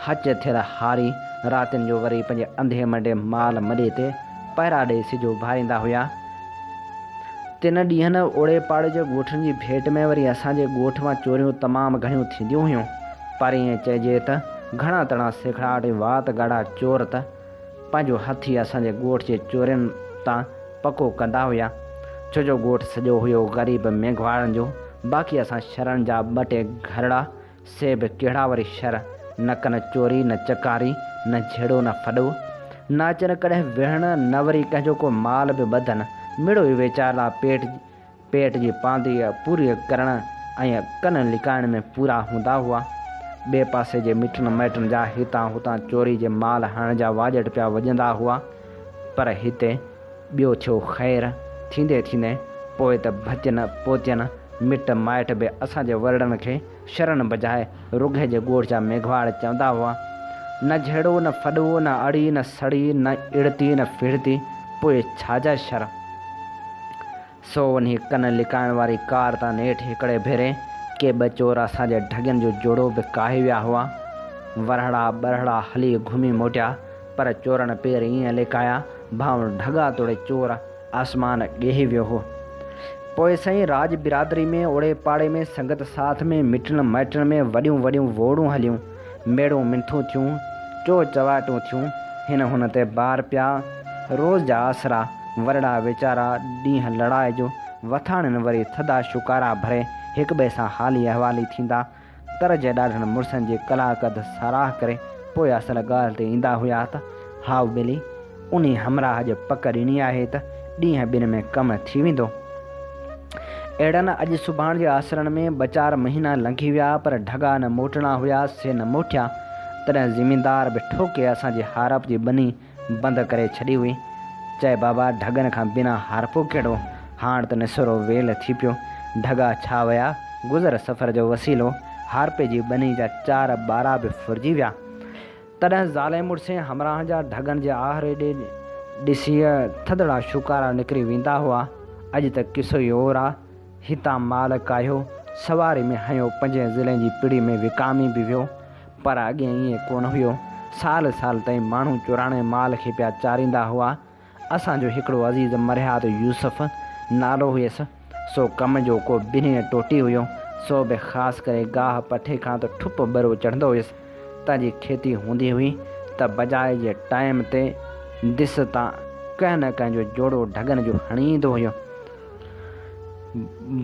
हच थियल हारी रातिनि जो वरी पंहिंजे अंधे मंडे माल मॾे ते पहिरा ॾेई सिजो भारींदा हुआ। तिन ॾींहंनि ओड़े पाड़े जे ॻोठनि जी भेट में वरी असांजे ॻोठ मां चोरियूं तमामु घणियूं थींदियूं हुयूं। पर ईअं चइजे त घणा तणा सिखड़ाट वात ॻाढ़ा चोर त पंहिंजो हथ ई असांजे ॻोठ जे चोरियुनि तां पको कंदा हुआ। छो जो ॻोठ सॼो हुयो ग़रीब मेघवाड़नि जो। बाक़ी असां शहरनि जा 2 टे घरड़ा से बि कहिड़ा वरी शहर, न कन चोरी न चकारी न झेड़ो न फॾो, न अचनि कॾहिं विहण, न वरी कंहिंजो को माल बि ॿधनि। मिड़ो ई वीचारा पेट जी पांदी पूरी करण ऐं कन लिकाइण में पूरा हूंदा हुआ। ॿिए पासे जे मिटनि माइटनि जा हितां हुतां चोरी जे माल हणण जा वाजट पिया वॼंदा हुआ। पर हिते ॿियो थियो ख़ैरु। थींदे थींदे पोइ त भतियनि पोतियनि मिट माइट बि असांजे वरड़नि खे शरण बजाए रुॻे जे ॻोठ जा मेघवाड़ चवंदा हुआ। न झेड़ो न फॾो न अड़ी न सड़ी न इड़ती न फिरती, पोइ छाजा शर। सो वञी कन लिकाइण वारी कार तां नेठि हिकिड़े भेरे के 2 चोर असांजे ढगियुनि जो जोड़ो बि काहे विया हुआ। वरहड़ा बरहड़ा हली घुमी मोटिया, पर चोरनि पेर ईअं लिकाया भाव ढगा तोड़े चोर आसमान ॻेही वियो हो। पोइ साईं राज बिरादरी में ओड़े पाड़े में संगत साथ में मिटनि माइटनि में वॾियूं वॾियूं वोड़ूं हलियूं, मेड़ूं मिंथूं थियूं, चो चवाटूं थियूं। हिन हुन ते ॿार पिया रोज़ जा आसरा। वरड़ा वीचारा ॾींहं लड़ाई जो वथाणनि वरी थधा शुकारा भरे हिक ॿिए सां हाली अहवाली थींदा। तर जे ॾाढनि मुड़ुसनि जी कलाकद साराह करे पोइ असल ॻाल्हि ते ईंदा हुआ त हाउ ॿिली उन हमराह जे पक ॾिनी आहे त ॾींहं ॿिनि में कमु थी वेंदो। अहिड़नि अॼु सुभाणे जे आसरनि में 2-4 महीना लंघी विया, पर ढगा न मोटणा हुआ से न मोटिया। तॾहिं ज़मींदार बि ठोके असांजी हारप जी बनी बंदि करे छॾी हुई। चए बाबा ढगनि खां बिना हारपो कहिड़ो, हाणे त निसरो वेल थी पियो। ढगा छा विया गुज़र सफ़र जो वसीलो, हारपे जी बनी जा 4 ॿारा बि फुरिजी विया। तॾहिं ज़ाले मुड़ुसे हमराह जा ढगनि जे आहिरे ॾिसी थधड़ा शुकारा निकिरी वेंदा हुआ। अॼु त किसो ई और आहे। हितां माल कायो सवारी में हयो 5 ज़िले जी पिड़ी में विकामी बि वियो। पर अॻे ईअं कोन हुयो। साल साल ताईं माण्हू चुराणे माल खे पिया चारींदा हुआ। असांजो हिकिड़ो अज़ीज़ मरियाद यूसुफ नालो हुयसि। सो कम जो को ॿिन्ही टोटी हुयो। सो बि ख़ासि करे गाह पठे खां त ठुप बरो चढ़ंदो हुयुसि। तंहिंजी खेती हूंदी हुई त बजाए जे टाइम ते दिस तां कंहिं न कंहिंजो जोड़ो ढगनि जो हणी ईंदो हुयो।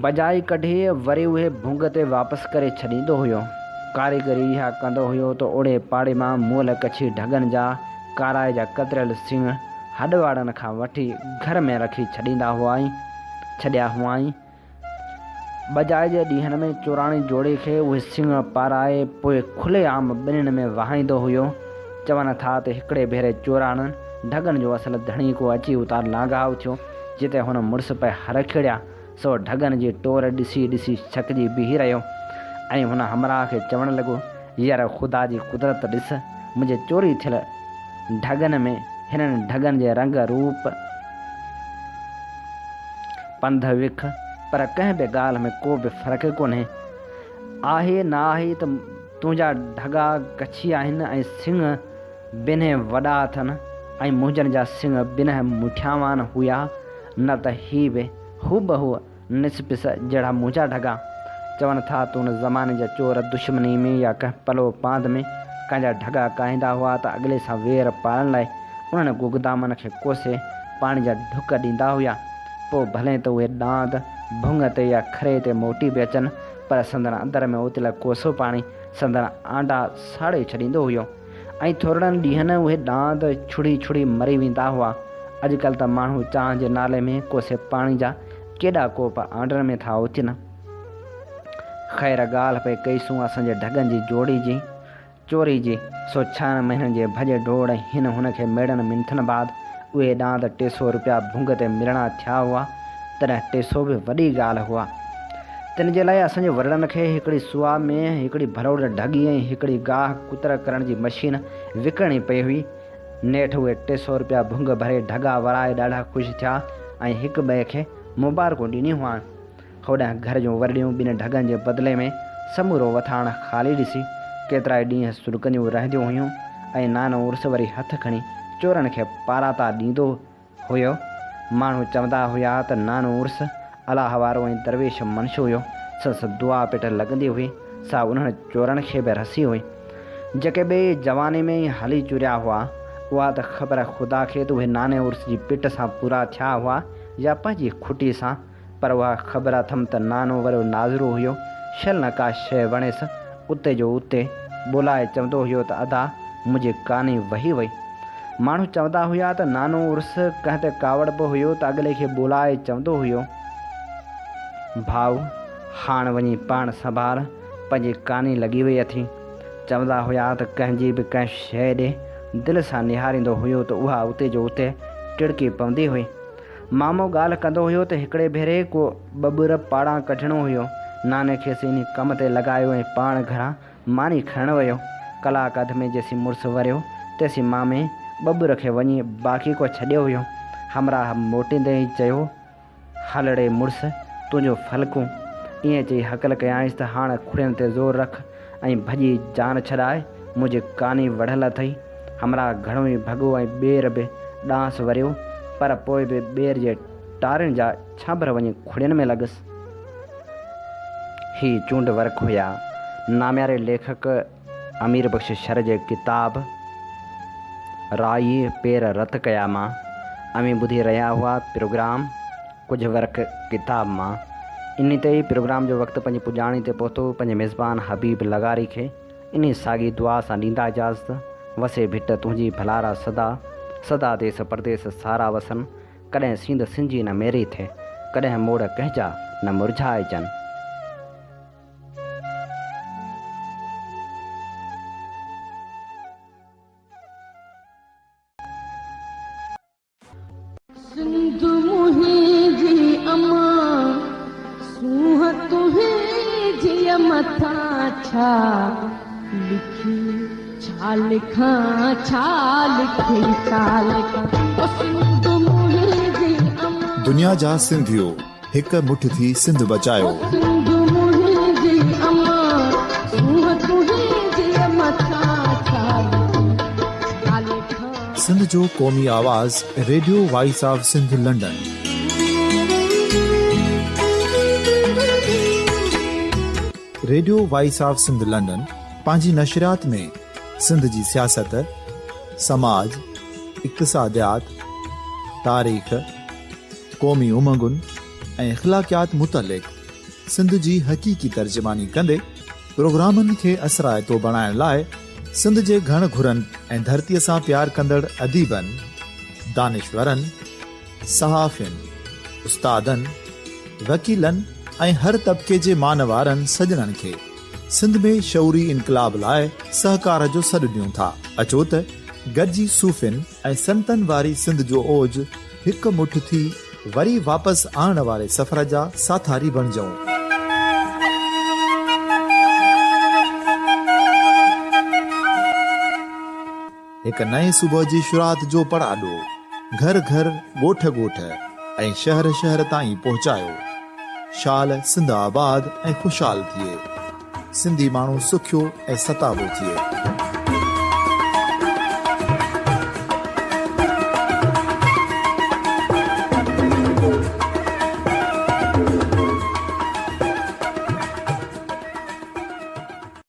बजाई कढी वरी उहे भुंग ते वापसि करे छॾींदो हुयो। कारीगरी इहा कंदो हुयो त ओड़े पाड़े मां मोल कछी ढगनि जा काराए जा कतरियल सिंह हॾवाड़नि खां वठी घर में रखी छॾिया हुआ। बजाए जे ॾींहंनि में चोराणी जोड़े खे उहे सिंह पाराए पोइ खुले आम ॿिन्हिनि में वहाईंदो हुयो। चवनि था त हिकिड़े भेरे चोराणनि ढगनि जो असल धणी को अची उतार लाॻाव थियो। जिते हुन मुड़ुस पे हर खिड़िया। सो ढगनि जी टोर ॾिसी ॾिसी छकजी बीही रहियो ऐं हुन हमराह खे चवणु लॻो, यार ख़ुदा जी कुदरत ॾिस, मुंहिंजे चोरी थियल ढगनि में हिननि ढगनि जे रंग रूप पंध विख, पर कंहिं बि ॻाल्हि में को बि फ़र्क़ु कोन्हे। आहे न आहे त तुंहिंजा ढगा कछी आहिनि ऐं सिंह ॿिन्ही वॾा अथनि ऐं मुंहिंजनि जा सिंह ॿिन्ही मुठियावान हुआ। न त ही बि हूबहू निसपिस जहिड़ा मुंहिंजा ढगा। चवनि था त उन ज़माने जा चोर दुश्मनी में या कंहिं पलो पांध में कंहिंजा ढगा काहींदा हुआ त अॻिले सां वेर पालण लाइ उन्हनि गुगदामनि खे कोसे पाणी जा ढुक ॾींदा हुआ। पोइ भले त उहे ॾांद भुंग ते या खरे ते मोटी बि अचनि, पर संदन अंदर में उतियल कोसो पाणी संदन आंडा साड़े छॾींदो हुयो ऐं थोरनि ॾींहंनि उहे ॾांद छुड़ी छुड़ी मरी वेंदा हुआ। अॼुकल्ह त माण्हू चांहि जे नाले में कोसे पाणी जा केॾा कोप आंडनि में था उथिन। ख़ैर ॻाल्हि पई कईसूं असांजे ढगनि जी जोड़ी जी चोरी जी। सो 6 महीननि जे भॼ डोड़ हिन हुन खे मेड़नि मिंथनि बाद उहे ॾांद 200 रुपया भुंग ते मिलणा थिया हुआ। तॾहिं 200 बि वॾी ॻाल्हि हुआ। तिन जे लाइ असांजे वरड़नि खे हिकिड़ी सुआ में हिकिड़ी भरोड़ ढगी ऐं हिकिड़ी गाह कुतर करण जी मशीन विकिणी पई हुई। नेठि उहे 200 रुपया भुंग भरे ढगा वराए ॾाढा ख़ुशि थिया ऐं हिक ॿिए खे मुबारकूं ॾिनियूं हुआ। होॾां घर जूं वरड़ियूं ॿिनि ढगनि जे बदिले में समूरो वथाण ख़ाली ॾिसी केतिरा ई ॾींहं सुरकंदियूं रहंदियूं हुयूं ऐं नानो उर्स वरी हथ खणी चोरनि खे पाराता ॾींदो हुयो। माण्हू चवंदा हुआ त नानो उर्स अलाह वारो ऐं दरवेश मनुष्य हुयो। संस दुआ पेट लॻंदी हुई। सा उन्हनि चोरनि खे बि रसी हुई जेके ॿिए ज़माने में हली चुरिया हुआ। उहा त ख़बर ख़ुदा खे त उहे नाने उर्स जी पिट सां पूरा थिया हुआ या पंहिंजी खुटी सां, पर उहा ख़बर अथमि त नानो वरो नाज़रो हुयो। शल न का शइ वणेसि उते जो उते ॿोलाए चवंदो हुयो त अदा मुंहिंजी कानी वही वई। माण्हू चवंदा हुया त नानो उर्स कंहिं ते कावड़ बि हुयो त अॻिले खे ॿोलाए चवंदो हुयो भाउ हाणे वञी पाण संभाल, पंहिंजी कानी लॻी वई अथी। चवंदा हुया त कंहिंजी बि कंहिं शइ ॾे दिलि सां निहारींदो हुयो त उहा उते जो उते टिड़की पवंदी हुई। मामो ॻाल्हि कंदो हुयो त हिकिड़े भेरे को ॿॿुर पाड़ां कढणो हुयो। नाने खेसि इन कम ते लॻायो ऐं पाण घरां मानी खणण वियो। कलाक अध में जेसीं मुड़ुसु वरियो तेसीं मामे ॿॿुर खे वञी बाक़ी को छॾियो हुयो। हमराह मोटींदे ई चयो हलड़े मुड़ुसु तुंहिंजो फलकूं। ईअं चई हकल कयांसि त हाणे खुड़ियुनि ते ज़ोर रख ऐं भॼी जान छॾाए, मुंहिंजी कानी वढ़ियलु अथई। हमरा घणो ई भॻो ऐं ॿेर बि डांस वरियो, पर पोइ बि ॿेर जे टारियुनि जा छांभर वञी खुड़ियुनि में लॻसि। ही चूंड वर्क हुया नाम्यारे लेखक अमीर बख़्श शर जे किताब राई पेर रत कया मां। अमी ॿुधी रहिया हुआ प्रोग्राम कुझु वर्क किताब मां। इन ते ई प्रोग्राम जो वक़्तु पंहिंजी पुॼाणी ते पहुतो। पंहिंजे मेज़बान हबीब लगारी खे इन साॻी दुआ सां ॾींदा इजाज़त। वसे भिट तुंहिंजी भलारा सदा, सदा देस परदेस सारा वसन। कॾहिं सींद सिंजी न मेरी थिए, कॾहिं मोड़ कंहिंजा न मुरझाइजनि। सिंध मुंहिंजी अमा सूंह तुंहिंजी मथां छा लिखी, छा लिखां छा लिखी छा लिखां। ओ सिंध मुंहिंजी अमा दुनिया जा सिंधियो हिकु मुठ थी सिंध बचायो। सिंध मुंहिंजी अमा सूंह तुंहिंजी मथां छा लिखी, छा लिखां। सिंध जो क़ौमी आवाज़ radio voice of Sindh London. Radio voice of Sindh London पंहिंजी नशरियात में सिंध जी सियासत, समाज, इक़्तिसादियात, तारीख़, क़ौमी उमंगुनि ऐं इख़्लाक़ियात मुतलिक़ सिंध जी हक़ीक़ी तर्जुमानी कंदे प्रोग्रामनि खे असराइतो बणाइण लाइ सिंध जे घण घुरनि ऐं धरतीअ सां प्यार कंदड़ अदीबनि, दानिश्वरनि, सहाफ़ियुनि, उस्तादनि, वकीलनि ऐं हर तबिके जे मानवारनि सजणनि खे सिंध में शऊरी इनकलाब लाइ सहकार जो सॾु ॾियूं था। अचो त गॾिजी सूफ़ियुनि ऐं संतनि वारी सिंध जो ओज हिकु मुठ थी वरी वापसि आणण वारे सफ़र जा साथारी बणिजऊं। हिकु नए सुबुह जी शुरूआत जो पड़ाॾो घर घर, ॻोठ ॻोठ ऐं शहर शहर ताईं पहुचायो। शाल सिंध आबाद ऐं ख़ुशहाल थिए, सिंधी माण्हू सुखियो ऐं सताबो थिए।